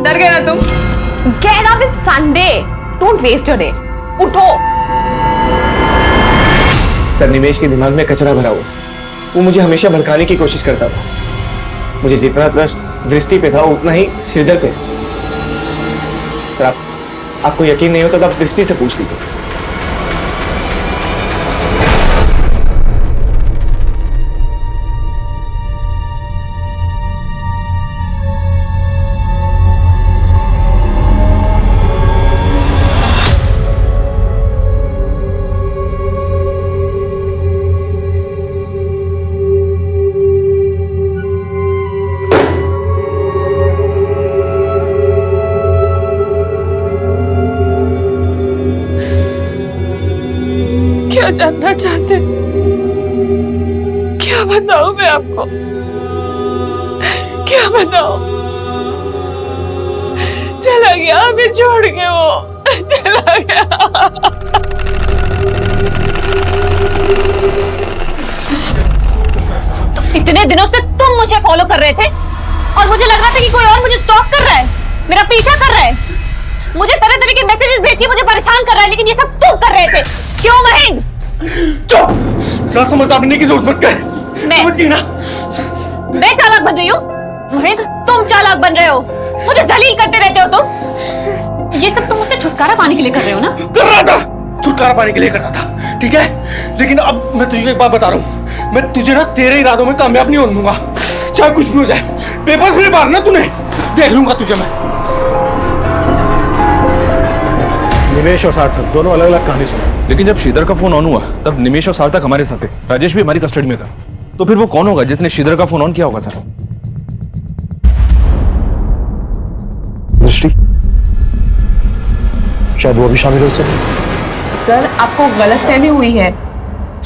डर गए ना तुम? Get up, it's Sunday. Don't waste your day. उठो। सर निमेश के दिमाग में कचरा भरा हुआ, वो मुझे हमेशा भड़काने की कोशिश करता था। मुझे जितना ट्रस्ट दृष्टि पे था उतना ही श्रीधर पे। सर आपको यकीन नहीं होता तो आप दृष्टि से पूछ लीजिए। क्या जानना चाहते? क्या बताऊं मैं आपको? क्या बताऊं? चला गया हमें छोड़ के, वो चला गया। तो इतने दिनों से तुम मुझे फॉलो कर रहे थे, और मुझे लग रहा था कि कोई और मुझे स्टॉक कर रहा है, मेरा पीछा कर रहा है, मुझे तरह तरह के मैसेजेस भेज के मुझे परेशान कर रहा है, लेकिन ये सब तुम कर रहे थे। क्यों महेंद्र? चुप! क्या समझदार बनने की जरूरत मत कर। समझ गई ना? मैं चालाक बन रही हूँ? महेंद्र तुम चालाक बन रहे हो, मुझे जलील करते रहते हो तुम। ये सब तुम मुझसे छुटकारा पाने के लिए कर रहे हो ना? कर रहा था, छुटकारा पाने के लिए कर रहा था, ठीक है। लेकिन अब मैं तुझे एक बात बता रहा हूँ, मैं तुझे ना तेरे इरादों में कामयाब नहीं होने दूंगा, चाहे कुछ भी हो जाए। पेपर्स में मारना तूने, देख लूंगा तुझे मैं। निमेश और सार्थक दोनों अलग अलग कहानी सुना, लेकिन जब श्रीधर का फोन ऑन हुआ तब निमेश और सार्थक हमारे साथ थे, राजेश भी हमारी कस्टडी में था। तो फिर वो कौन होगा जिसने श्रीधर का फोन ऑन किया होगा? सर दृष्टि, शायद वो भी शामिल हो सके। सर आपको गलतफहमी हुई है,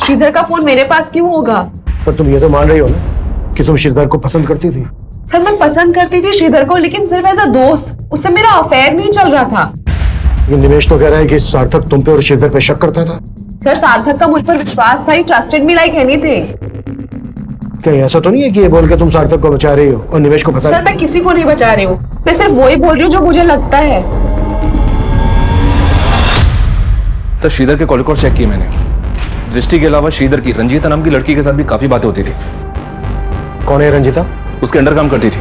श्रीधर का फोन मेरे पास क्यों होगा? पर तुम ये तो मान रही हो ना कि तुम श्रीधर को पसंद करती थी। सर मैं पसंद करती थी श्रीधर को, लेकिन सिर्फ एज अ दोस्त, उससे मेरा अफेयर नहीं चल रहा था। लेकिन निमेश तो कह रहा है कि सार्थक तुम पे और श्रीधर पे शक करता था। सर सार्थक का मुझ पर विश्वास था, ही ट्रस्टेड मी लाइक एनीथिंग। कहीं ऐसा तो नहीं है कि ये बोल के तुम सार्थक को बचा रही हो और निवेश को फंसा सर मैं किसी को नहीं बचा रही हूँ, मैं सिर्फ वही बोल रही हूँ जो मुझे लगता है। सर श्रीधर के कॉल रिकॉर्ड चेक किए मैंने। दृष्टि के अलावा श्रीधर की रंजीता नाम की लड़की के साथ भी काफी बातें होती थी। कौन है रंजीता? उसके अंडर काम करती थी।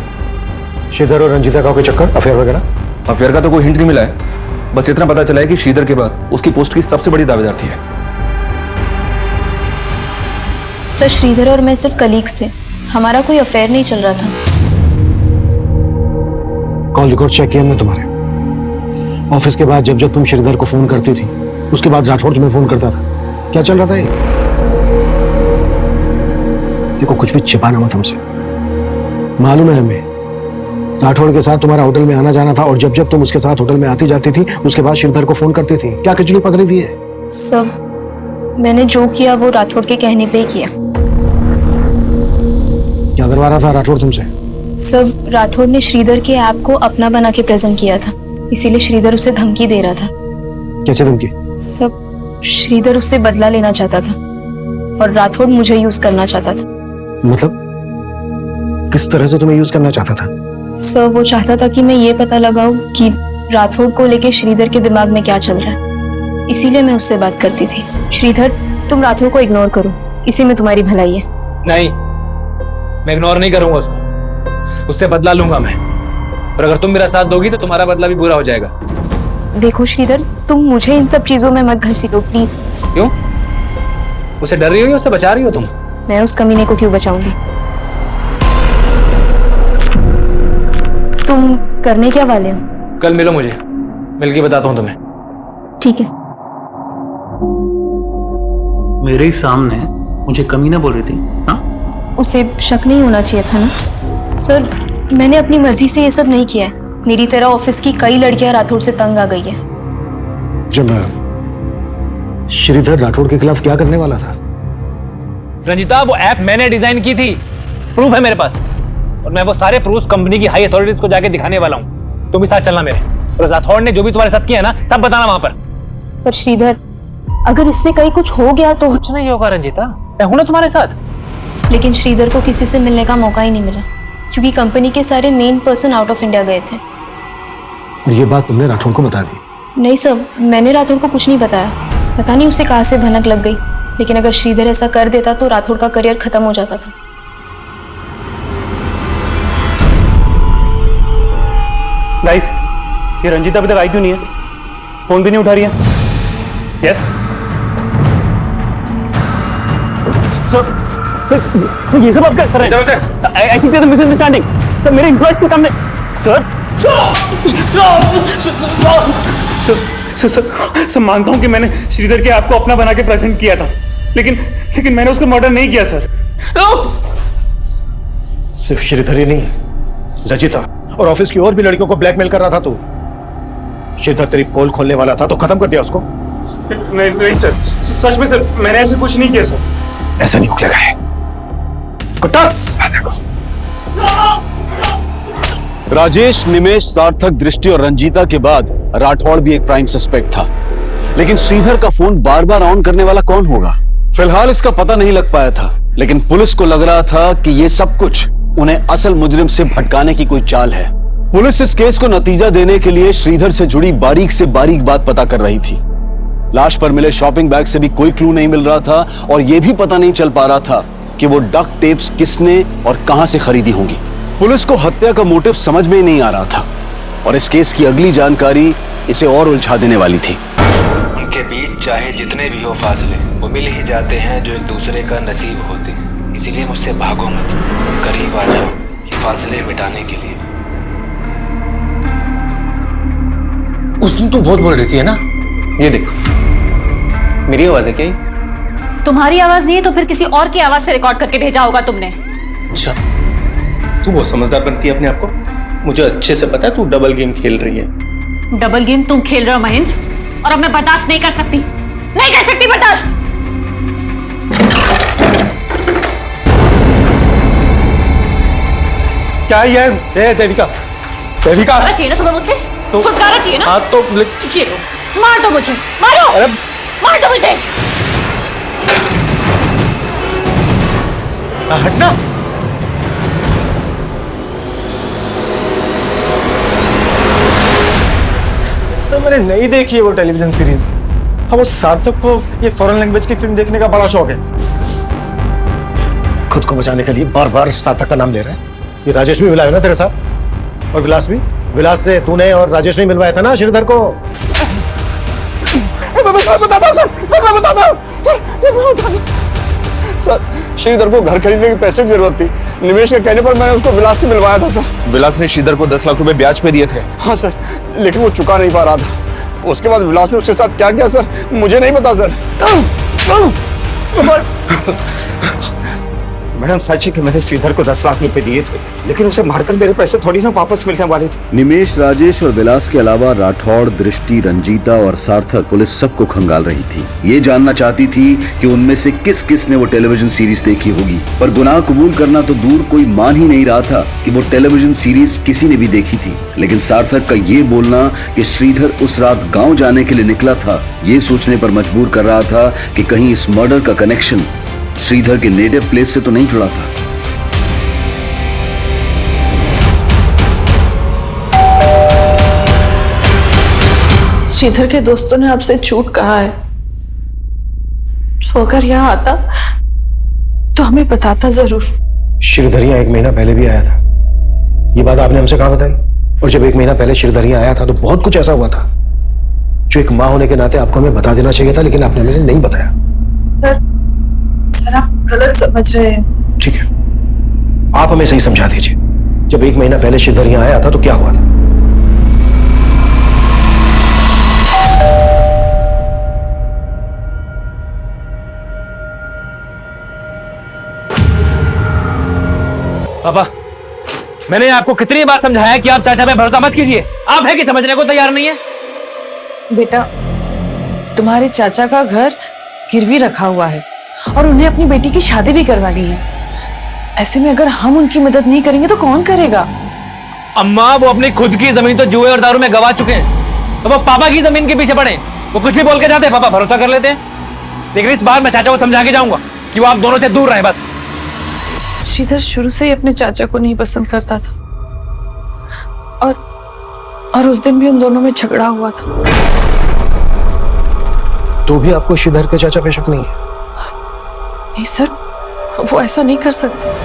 श्रीधर और रंजीता का कोई चक्कर, अफेयर वगैरह? अफेयर का तो कोई हिंट नहीं मिला है, बस इतना पता चला है कि श्रीधर के बाद उसकी पोस्ट की सबसे बड़ी दावेदार थी। सर श्रीधर और मैं सिर्फ कलीग्स थे, हमारा कोई अफेयर नहीं चल रहा था। कॉल रिकॉर्ड चेक किया हमने तुम्हारे। ऑफिस के बाद जब जब तुम श्रीधर को फोन करती थी, उसके बाद राठौड़ तुम्हें फोन करता था। क्या चल रहा था ये? देखो कुछ भी छिपाना मत हमसे, मालूम है हमें। राठौड़ के साथ तुम्हारा होटल में आना जाना था और जब जब तुम उसके साथ होटल में आती जाती थी उसके बाद श्रीधर को फोन करती थी। क्या खिचड़ी पकड़ी थी है? सब मैंने जो किया वो राठौड़ के कहने पे ही किया। क्या करवा रहा था राठौड़ तुमसे? सब राठौड़ ने श्रीधर के ऐप को अपना बना के प्रेजेंट किया था, इसीलिए श्रीधर उसे धमकी दे रहा था। कैसे धमकी? सब श्रीधर उससे बदला लेना चाहता था और राठौड़ मुझे यूज करना चाहता था। मतलब किस तरह से तुम्हें यूज करना चाहता था? सर वो चाहता था कि मैं ये पता लगाऊं कि राठौड़ को लेके श्रीधर के दिमाग में क्या चल रहा है, इसीलिए मैं उससे बात करती थी। श्रीधर तुम राठौड़ को इग्नोर करो, इसी में तुम्हारी भलाई है। नहीं, मैं इग्नोर नहीं करूंगा उसको, उससे बदला लूंगा मैं। और अगर तुम मेरा साथ दोगी तो तुम्हारा बदला भी बुरा हो जाएगा। देखो श्रीधर, तुम मुझे इन सब चीजों में मत घसीटो प्लीज। क्यों? उसे डर रही हो या उसे बचा रही हो तुम? मैं उस कमीने को क्यों बचाऊंगी? तुम करने क्या वाले हो? कल मिलो मुझे, मिलके बताता हूँ तुम्हें। ठीक है। मेरे ही सामने मुझे कमीना बोल रही थी? हाँ? उसे शक नहीं होना चाहिए था ना। सर मैंने अपनी मर्जी से ये सब नहीं किया है, मेरी तरह ऑफिस की कई लड़कियां राठौड़ से तंग आ गई है। जब श्रीधर राठौड़ के खिलाफ क्या करने वाला था? रंजिता वो ऐप मैंने डिजाइन की थी, प्रूफ है मेरे पास, और मैं वो सारे प्रूफ कंपनी की हाई अथॉरिटीज को जाके दिखाने वाला हूँ। तुम भी साथ चलना मेरे, और राठौड़ ने जो भी तुम्हारे साथ किया ना सब बताना वहां पर। पर श्रीधर अगर इससे कहीं कुछ हो गया तो? कुछ नहीं होगा रंजिता, मैं हूं ना तुम्हारे साथ। लेकिन श्रीधर को किसी से मिलने का मौका ही नहीं मिला क्योंकि कंपनी के सारे main person out of India गए थे। और ये बात तुमने राठौड़ को बता दी? नहीं सर, मैंने राठौड़ को कुछ नहीं बताया, पता नहीं उसे कहां से भनक लग गई। लेकिन अगर श्रीधर ऐसा कर देता तो राठौड़ का करियर खत्म हो जाता था। गाइस, ये रंजीता अभी तक आई क्यों नहीं है? फोन भी नहीं उठा रही है। यस सर, ये सब आप क्या कर रहे हैं? आई थिंक मिसअंडरस्टैंडिंग सर, मेरे एम्प्लॉयज के सामने। सर मानता हूं कि मैंने श्रीधर के आपको अपना बना के प्रेजेंट किया था, लेकिन मैंने उसका मर्डर नहीं किया सर। सिर्फ श्रीधर ही नहीं, रजिता और ऑफिस की और भी लड़कियों को ब्लैकमेल कर रहा था तू। श्रीधर तेरी पोल खोलने वाला था तो खत्म कर दिया उसको? नहीं सर, सच में सर मैंने ऐसे कुछ नहीं किया सर। ऐसा नहीं निकलेगा है। कुटस! राजेश, निमेश, सार्थक, दृष्टि और रंजीता के बाद राठौड़ भी एक प्राइम सस्पेक्ट था, लेकिन श्रीधर का फोन बार बार ऑन करने वाला कौन होगा? फिलहाल इसका पता नहीं लग पाया था, लेकिन पुलिस को लग रहा था कि ये सब कुछ उन्हें असल मुजरिम से भटकाने की कोई चाल है। पुलिस इस केस को नतीजा देने के लिए श्रीधर से जुड़ी बारीक से बारीक बात पता कर रही थी। लाश पर मिले शॉपिंग बैग से भी कोई क्लू नहीं मिल रहा था और यह भी पता नहीं चल पा रहा था कि वो डक्ट टेप्स किसने और कहां से खरीदी होंगी। पुलिस को हत्या का मोटिव समझ में ही नहीं आ रहा था और इस केस की अगली जानकारी इसे और उलझा देने वाली थी। उनके बीच चाहे जितने भी हो फासले, वो मिल ही जाते हैं जो एक दूसरे का नसीब होते हैं। इसीलिए मुझसे भागो मत, करीब आ जाओ ये फासले मिटाने के लिए। उस दिन तू बहुत बोल रही थी है ना? ये देखो, मेरी आवाज है क्या ये? तुम्हारी आवाज नहीं है तो फिर किसी और की आवाज से रिकॉर्ड करके भेजा होगा तुमने। अच्छा, तू बहुत समझदार बनती है अपने आप को। मुझे अच्छे से पता है तू डबल गेम खेल रही है। डबल गेम तुम खेल रहे हो महेंद्र, और अब मैं बर्दाश्त नहीं कर सकती, नहीं कर सकती बर्दाश्त। क्या है ये? देविका, देविका चाहिए ना तुम्हें मुझसे? तो छुटकारा चाहिए ना? हाँ तो चलो मार दो मुझे, मारो, अरे मार दो मुझे। हटना। मैंने नहीं देखी है वो टेलीविजन सीरीज। हाँ, वो सार्थक को ये फॉरेन लैंग्वेज की फिल्म देखने का बड़ा शौक है। खुद को बचाने के लिए बार बार सार्थक का नाम ले रहा है। ये राजेश भी मिला है ना तेरे साथ, और विलास भी। विलास से तूने और राजेश ने मिलवाया था ना श्रीधर को। मैं बताता हूँ सर, मैं बताता हूँ सर। श्रीधर को घर खरीदने के पैसे की जरूरत थी। निवेश के कहने पर मैंने उसको विलास से मिलवाया था सर। विलास ने श्रीधर को 10 लाख रुपए ब्याज पे दिए थे। हाँ सर, लेकिन वो चुका नहीं पा रहा था। उसके बाद विलास ने उसके साथ क्या किया सर, मुझे नहीं पता सर। मैडम सच है कि मैंने श्रीधर को 10 लाख रुपए दिए थे, लेकिन उसे मारकर मेरे पैसे थोड़ी ना वापस मिलने वाले थे। निमेश, राजेश और विलास के अलावा राठौड़, दृष्टि, रंजीता और सार्थक पुलिस सबको खंगाल रही थी। ये जानना चाहती थी कि उनमें से किस किस ने वो टेलीविजन सीरीज देखी होगी, पर गुनाह कबूल करना तो दूर, कोई मान ही नहीं रहा था कि वो टेलीविजन सीरीज किसी ने भी देखी थी। लेकिन सार्थक का ये बोलना कि श्रीधर उस रात गाँव जाने के लिए निकला था, ये सोचने पर मजबूर कर रहा था कि कहीं इस मर्डर का कनेक्शन श्रीधर के नेटिव प्लेस से तो नहीं जुड़ा था। श्रीधर के दोस्तों ने आपसे झूठ कहा है, तो अगर यहाँ आता तो हमें बताता जरूर। श्रीधर यहाँ 1 महीना पहले भी आया था। ये बात आपने हमसे कहाँ बताई? और जब 1 महीना पहले श्रीधर यहाँ आया था तो बहुत कुछ ऐसा हुआ था जो एक माँ होने के नाते आपको हमें बता देना चाहिए था, लेकिन आपने हमें नहीं बताया। सर आप गलत समझ रहे हैं। ठीक है, आप हमें सही समझा दीजिए। जब 1 महीना पहले श्रीधर यहाँ आया था तो क्या हुआ था? पापा, मैंने आपको कितनी बार समझाया कि आप चाचा पे भरोसा मत कीजिए। आप है कि समझने को तैयार नहीं है? बेटा, तुम्हारे चाचा का घर गिरवी रखा हुआ है और उन्हें अपनी बेटी की शादी भी करवानी है। ऐसे में अगर हम उनकी मदद नहीं करेंगे तो कौन करेगा? अम्मा, वो अपनी खुद की जमीन तो जुए और दारू में गवा चुके हैं, तो वो पापा की जमीन के पीछे पड़े। वो कुछ भी बोल के जाते हैं, पापा भरोसा कर लेते हैं। लेकिन इस बार मैं चाचा को समझा के जाऊंगा कि वो आप दोनों से दूर रहे बस। श्रीधर शुरू से ही अपने चाचा को नहीं पसंद करता था, और उस दिन भी उन दोनों में झगड़ा हुआ था। तो भी आपको श्रीधर के चाचा पे शक नहीं है? नहीं सर, वो ऐसा नहीं कर सकते।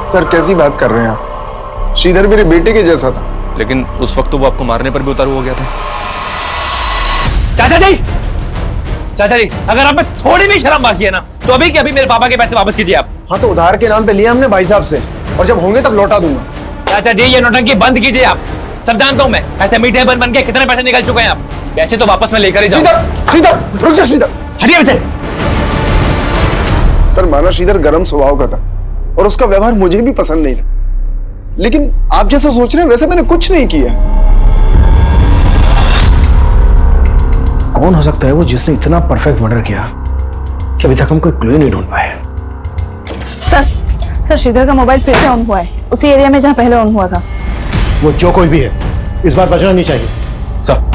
सर कैसी बात कर रहे हैं आप? श्रीधर मेरे बेटे के जैसा था। लेकिन उस वक्त तो वो आपको मारने पर भी उतारू हो गया था। चाचा जी, चाचा जी, अगर आप में थोड़ी भी शर्म बाकी है ना, तो अभी के अभी मेरे पापा के पैसे वापस कीजिए आप। हाँ, तो उधार के नाम पे लिया हमने भाई साहब से, और जब होंगे तब लौटा दूंगा। चाचा जी, ये नौटंकी बंद कीजिए आप। सब जानता हूं मैं, ऐसे मीठे बन बन के कितने पैसे निकल चुके हैं आप। पैसे तो वापस मैं लेकर ही जाऊंगा। श्रीधर, रुक जा श्रीधर। हटिए मुझे। सर माना श्रीधर गर्म स्वभाव का था और उसका व्यवहार मुझे भी पसंद नहीं था, लेकिन आप जैसा सोच रहे हैं वैसे मैंने कुछ नहीं किया। कौन हो सकता है वो जिसने इतना परफेक्ट मर्डर किया कि अभी तक हम कोई क्लू नहीं ढूंढ पाए? सर श्रीधर का मोबाइल फिर से ऑन हुआ है, उसी एरिया में जहां पहले ऑन हुआ था। वो जो कोई भी है, इस बार बचना नहीं चाहिए। सर,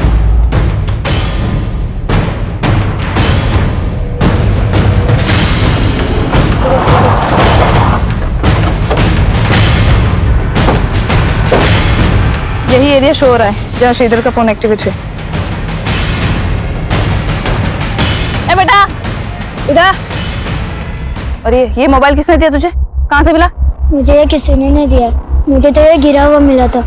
यही एरिया शो हो रहा है जहाँ श्रीधर का फोन एक्टिवेट है। ए बेटा, इधर। और ये मोबाइल किसने दिया तुझे? कहाँ से मिला? मुझे ये किसी ने नहीं दिया, मुझे तो ये गिरा हुआ मिला था।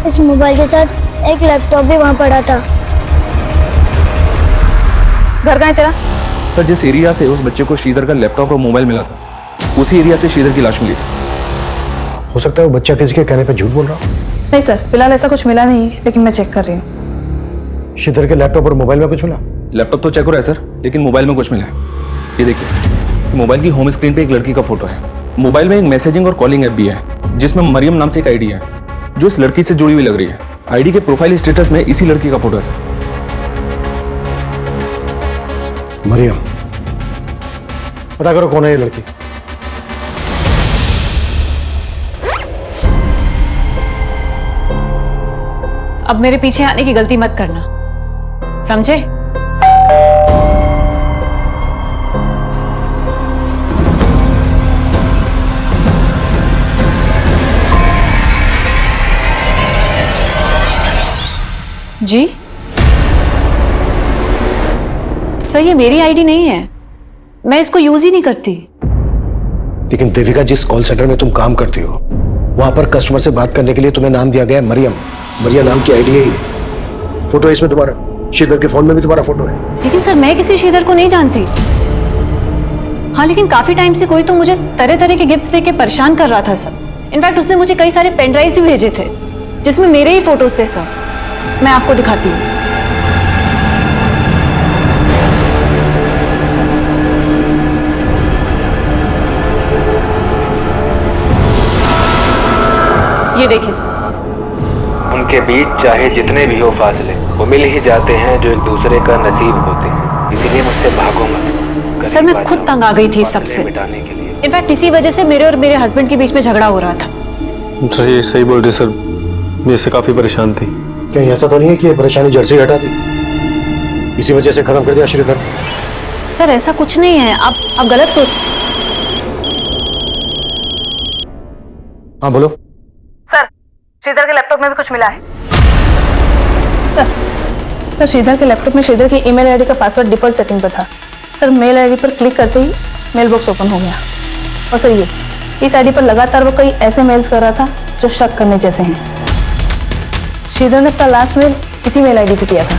इस मोबाइल के साथ एक लैपटॉप भी वहाँ पड़ा था। घर कहाँ है तेरा? सर, जिस एरिया से उस बच्चे को श्रीधर का लैपटॉप और मोबाइल मिला था, उसी एरिया से श्रीधर की लाश मिली थी। हो सकता है वो बच्चा किसी के कहने पे झूठ बोल रहा हो। नहीं सर, फिलहाल ऐसा कुछ मिला नहीं, लेकिन मैं चेक कर रही हूँ। श्रीधर के लैपटॉप और मोबाइल में कुछ मिला? लैपटॉप तो चेक हो रहा है सर, लेकिन मोबाइल में कुछ मिला है। ये देखिए, मोबाइल की होम स्क्रीन पे एक लड़की का फोटो है। मोबाइल में एक मैसेजिंग और कॉलिंग ऐप भी है जिसमें मरियम नाम से एक आईडी है। जो इस लड़की से जुड़ी हुई लग रही है। आईडी के प्रोफाइल स्टेटस में इसी लड़की का फोटो है सर। मरियम, पता करो कौन है ये लड़की। अब मेरे पीछे आने की गलती मत करना, समझे? जी सर, ये मेरी आईडी नहीं है, मैं इसको यूज ही नहीं करती। लेकिन देविका, जिस कॉल सेंटर में तुम काम करती हो वहां पर कस्टमर से बात करने के लिए तुम्हें नाम दिया गया है मरियम। मरियम नाम की आईडी है ये। फोटो इसमें तुम्हारा, श्रीधर के फोन में भी तुम्हारा फोटो है। लेकिन सर, मैं किसी श्रीधर को नहीं जानती। हाँ, लेकिन काफी टाइम से कोई तो मुझे तरह तरह के गिफ्ट्स देके परेशान कर रहा था सर। इनफैक्ट उसने मुझे कई सारे पेन ड्राइव्स भी भेजे थे जिसमें मेरे ही फोटोज थे सर। मैं आपको दिखाती हूँ। ये देखिए सर। उनके बीच चाहे जितने भी हो फासले, वो मिल ही जाते हैं जो एक दूसरे का नसीब होते हैं। इसीलिए मुझसे भागो मत। सर, मैं खुद तंग आ गई थी इस सबसे। इनफैक्ट इसी वजह से मेरे और मेरे हस्बैंड के बीच में झगड़ा हो रहा था। सर ये सही बोल रहे सर, मैं इससे काफी परेशान थी। कहीं ऐसा तो नहीं है कि ये परेशानी जड़ से हटा दी, इसी वजह से खत्म कर दिया श्रीधर? सर ऐसा कुछ नहीं है, आप गलत सोच। हाँ बोलो। सर, श्रीधर के लैपटॉप में भी कुछ मिला है। सर, श्रीधर के लैपटॉप में श्रीधर की ईमेल आईडी का पासवर्ड डिफॉल्ट सेटिंग पर था। सर, मेल आईडी पर क्लिक करते ही मेल बॉक्स ओपन हो गया। और सर, ये इस आईडी पर लगातार वो कई ऐसे मेल्स कर रहा था जो शक करने जैसे हैं। श्रीधर ने अपना लास्ट मेल इसी मेल आईडी पे किया था।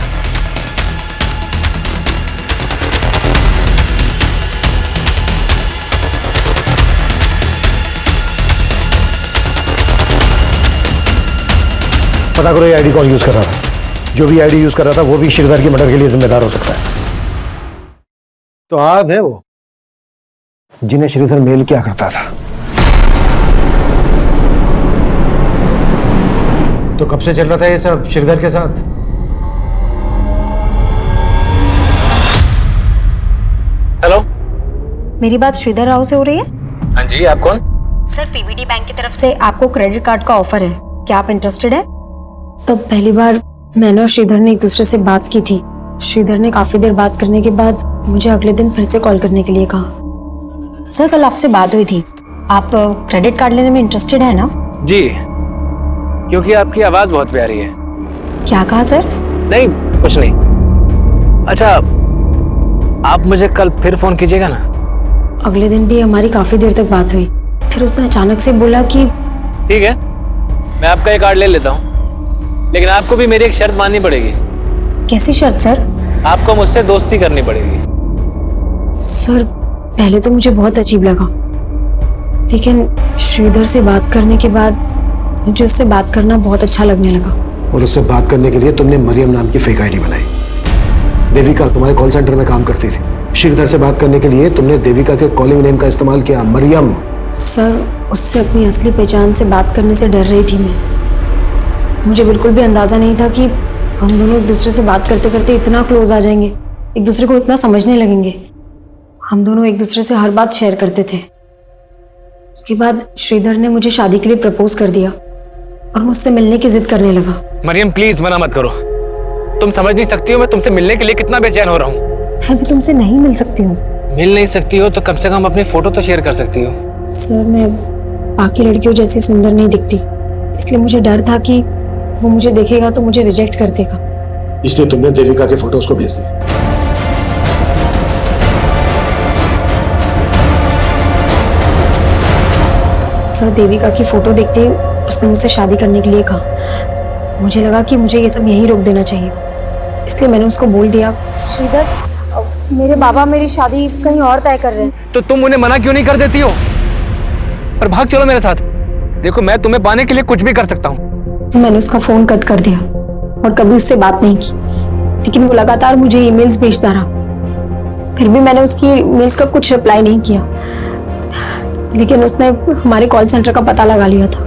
पता करो ये आईडी कौन यूज कर रहा था। जो भी आईडी यूज कर रहा था वो भी श्रीधर की मर्डर के लिए जिम्मेदार हो सकता है। तो आप है वो जिन्हें श्रीधर मेल किया करता था। तो कब से चल रहा था ये सब श्रीधर के साथ? हेलो, मेरी बात श्रीधर राव से हो रही है? हाँ जी, आप कौन? सर, पीवीडी बैंक की तरफ से आपको क्रेडिट कार्ड का ऑफर है, क्या आप इंटरेस्टेड है? तो पहली बार मैंने और श्रीधर ने एक दूसरे से बात की थी। श्रीधर ने काफी देर बात करने के बाद मुझे अगले दिन फिर से कॉल करने के लिए कहा। सर, कल आपसे बात हुई थी, आप क्रेडिट कार्ड लेने में इंटरेस्टेड है ना? जी, क्योंकि आपकी आवाज बहुत प्यारी है। क्या कहा सर? नहीं, कुछ नहीं। अच्छा, आप मुझे कल फिर फोन कीजिएगा ना। अगले दिन भी हमारी काफी देर तक बात हुई, फिर उसने अचानक से बोला कि ठीक है, मैं आपका ये कार्ड ले लेता हूँ, लेकिन आपको भी मेरी एक शर्त माननी पड़ेगी। कैसी शर्त सर? आपको मुझसे दोस्ती करनी पड़ेगी। सर, पहले तो मुझे बहुत अजीब लगा, लेकिन श्रीधर से बात करने के बाद मुझे उससे बात करना बहुत अच्छा लगने लगा। और उससे बात करने के लिए तुमने मरियम नाम की फेक आईडी बनाई। देविका तुम्हारे कॉल सेंटर में काम करती थी। श्रीधर से बात करने के लिए तुमने देविका के कॉलिंग नेम का इस्तेमाल किया, मरियम। सर, उससे अपनी असली पहचान से बात करने से डर रही थी मैं। मुझे बिल्कुल भी अंदाजा नहीं था कि हम दोनों एक दूसरे से बात करते करते इतना क्लोज आ जाएंगे, एक दूसरे को इतना समझने लगेंगे। हम दोनों एक दूसरे से हर बात शेयर करते थे। उसके बाद श्रीधर ने मुझे शादी के लिए प्रपोज कर दिया और मुझसे मिलने की जिद करने लगा। मरियम, प्लीज मना मत करो। तुम समझ नहीं सकती हो मैं तुमसे मिलने के लिए कितना बेचैन हो रहा हूँ। मैं भी तुमसे नहीं मिल सकती हूँ। मिल नहीं सकती हो तो कम से कम अपनी फोटो तो शेयर कर सकती हो। सर, मैं बाकी लड़कियों जैसी सुंदर नहीं दिखती, इसलिए मुझे डर था कि वो मुझे देखेगा तो मुझे रिजेक्ट कर देगा। इसलिए तुमने देविका के फोटोज को भेज दिया। सर, देविका की फोटो देखते ही उसने मुझसे शादी करने के लिए कहा। मुझे लगा कि मुझे ये सब यहीं रोक देना चाहिए, इसलिए मैंने उसको बोल दिया, श्रीधर, मेरे बाबा मेरी शादी कहीं और तय कर रहे हैं। तो तुम उन्हें मना क्यों नहीं कर देती हो और भाग चलो मेरे साथ। देखो, मैं तुम्हें पाने के लिए कुछ भी कर सकता हूँ। मैंने उसका फोन कट कर दिया और कभी उससे बात नहीं की, लेकिन वो लगातार मुझे ईमेल्स भेजता रहा। फिर भी मैंने उसकी ईमेल्स का कुछ रिप्लाई नहीं किया, लेकिन उसने हमारे कॉल सेंटर का पता लगा लिया था।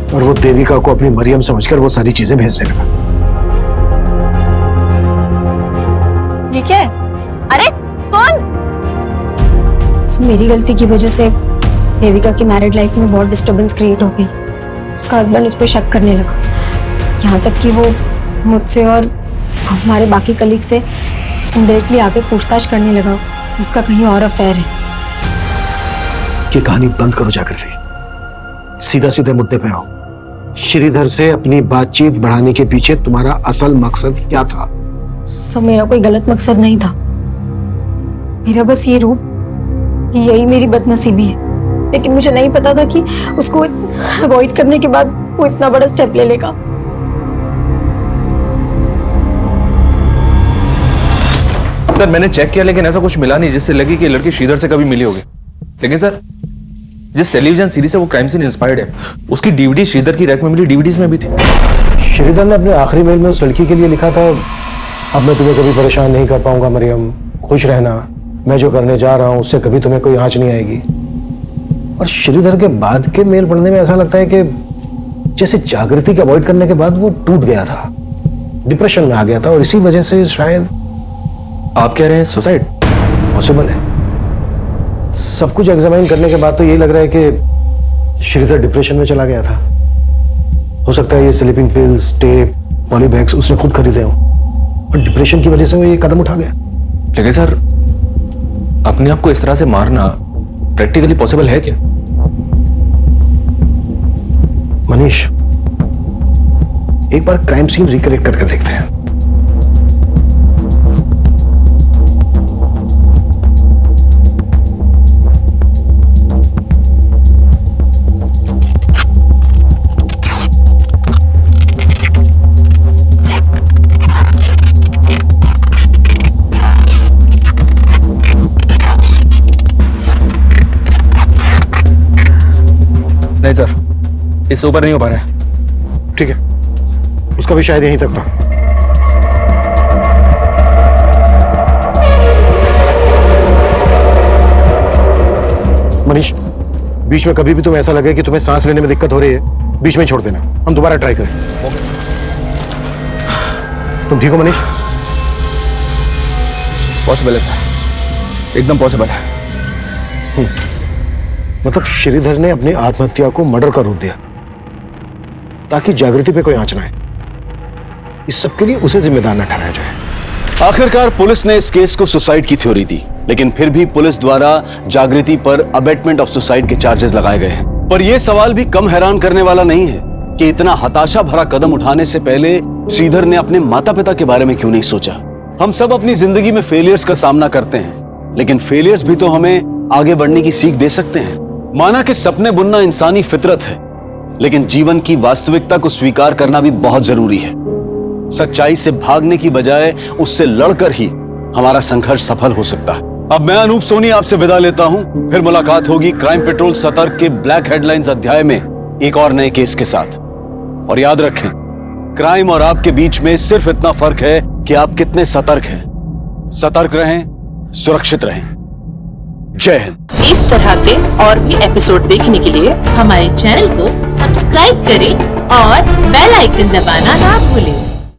और वो देविका को अपनी मरियम समझकर वो सारी चीजें भेजने लगा। ये क्या है? अरे कौन? मेरी गलती की वजह से देविका की मैरिड लाइफ में बहुत डिस्टरबेंस क्रिएट हो गई। उसका हस्बैंड उस पर शक करने लगा, यहाँ तक कि वो मुझसे और हमारे बाकी कलीग से इनडायरेक्टली आके पूछताछ करने लगा उसका कहीं और अफेयर है। ये कहानी बंद करो जागृति, सीधा सीधे मुद्दे पे आओ। श्रीधर से अपनी बातचीत बढ़ाने के पीछे तुम्हारा असल मकसद क्या था? सब मेरा कोई गलत मकसद नहीं था, मेरा बस ये रूप कि यही मेरी बदनसीबी है, लेकिन मुझे नहीं पता था कि उसको अवॉइड करने के बाद वो इतना बड़ा स्टेप ले लेगा। सर मैंने चेक किया लेकिन ऐसा कुछ मिला नहीं जिससे लगी कि लड़की श्रीधर से कभी मिली होगी। लेकिन सर जिस टेलीविजन सीरीज से वो क्राइम सीन इंस्पायर्ड है उसकी डीवीडी श्रीधर की रैक में मिली डीवीडीज में भी थी। श्रीधर ने अपने आखिरी मेल में उस लड़की के लिए लिखा था, अब मैं तुम्हें कभी परेशान नहीं कर पाऊंगा मरियम, खुश रहना, मैं जो करने जा रहा हूं उससे कभी तुम्हें कोई आंच नहीं आएगी। और श्रीधर के बाद के मेल पढ़ने में ऐसा लगता है कि जैसे जागृति के अवॉइड करने के बाद वो टूट गया था, डिप्रेशन में आ गया था और इसी वजह से शायद। आप कह रहे हैं सुसाइड? पॉसिबल है। सब कुछ एग्जामिन करने के बाद तो यही लग रहा है कि श्रीधर डिप्रेशन में चला गया था। हो सकता है ये स्लीपिंग पिल्स, टेप, पॉलीबैग्स उसने खुद खरीदे हो और डिप्रेशन की वजह से वो ये कदम उठा गया। लेकिन सर अपने आप को इस तरह से मारना प्रैक्टिकली पॉसिबल है क्या? मनीष, एक बार क्राइम सीन रिकलेक्ट करके देखते हैं। नहीं सर, इससे ऊपर नहीं हो पा रहा है। ठीक है, उसका भी शायद यहीं तक था। मनीष, बीच में कभी भी तुम्हें ऐसा लगे कि तुम्हें सांस लेने में दिक्कत हो रही है, बीच में छोड़ देना, हम दोबारा ट्राई करें। तुम ठीक हो मनीष? पॉसिबल है सर, एकदम पॉसिबल है। मतलब श्रीधर ने अपनी आत्महत्या को मर्डर का रूप दिया ताकि जागृति पे कोई आंच ना आए। इस सब के लिए उसे जिम्मेदार न ठहराया जाए। आखिरकार पुलिस ने इस केस को सुसाइड की थ्योरी दी, लेकिन फिर भी पुलिस द्वारा जागृति पर अबेटमेंट ऑफ सुसाइड के चार्जेस लगाए गए हैं। पर यह सवाल भी कम हैरान करने वाला नहीं है कि इतना हताशा भरा कदम उठाने से पहले श्रीधर ने अपने माता पिता के बारे में क्यों नहीं सोचा। हम सब अपनी जिंदगी में फेलियर्स का सामना करते हैं, लेकिन फेलियर्स भी तो हमें आगे बढ़ने की सीख दे सकते हैं। माना कि सपने बुनना इंसानी फितरत है, लेकिन जीवन की वास्तविकता को स्वीकार करना भी बहुत जरूरी है। सच्चाई से भागने की बजाय उससे लड़कर ही हमारा संघर्ष सफल हो सकता है। अब मैं अनूप सोनी आपसे विदा लेता हूं, फिर मुलाकात होगी क्राइम पेट्रोल सतर्क के ब्लैक हेडलाइंस अध्याय में एक और नए केस के साथ। और याद रखें, क्राइम और आपके बीच में सिर्फ इतना फर्क है कि आप कितने सतर्क हैं। सतर्क रहें, सुरक्षित रहें। जय हिंद। इस तरह के और भी एपिसोड देखने के लिए हमारे चैनल को सब्सक्राइब करें और बेल आइकन दबाना ना भूलें।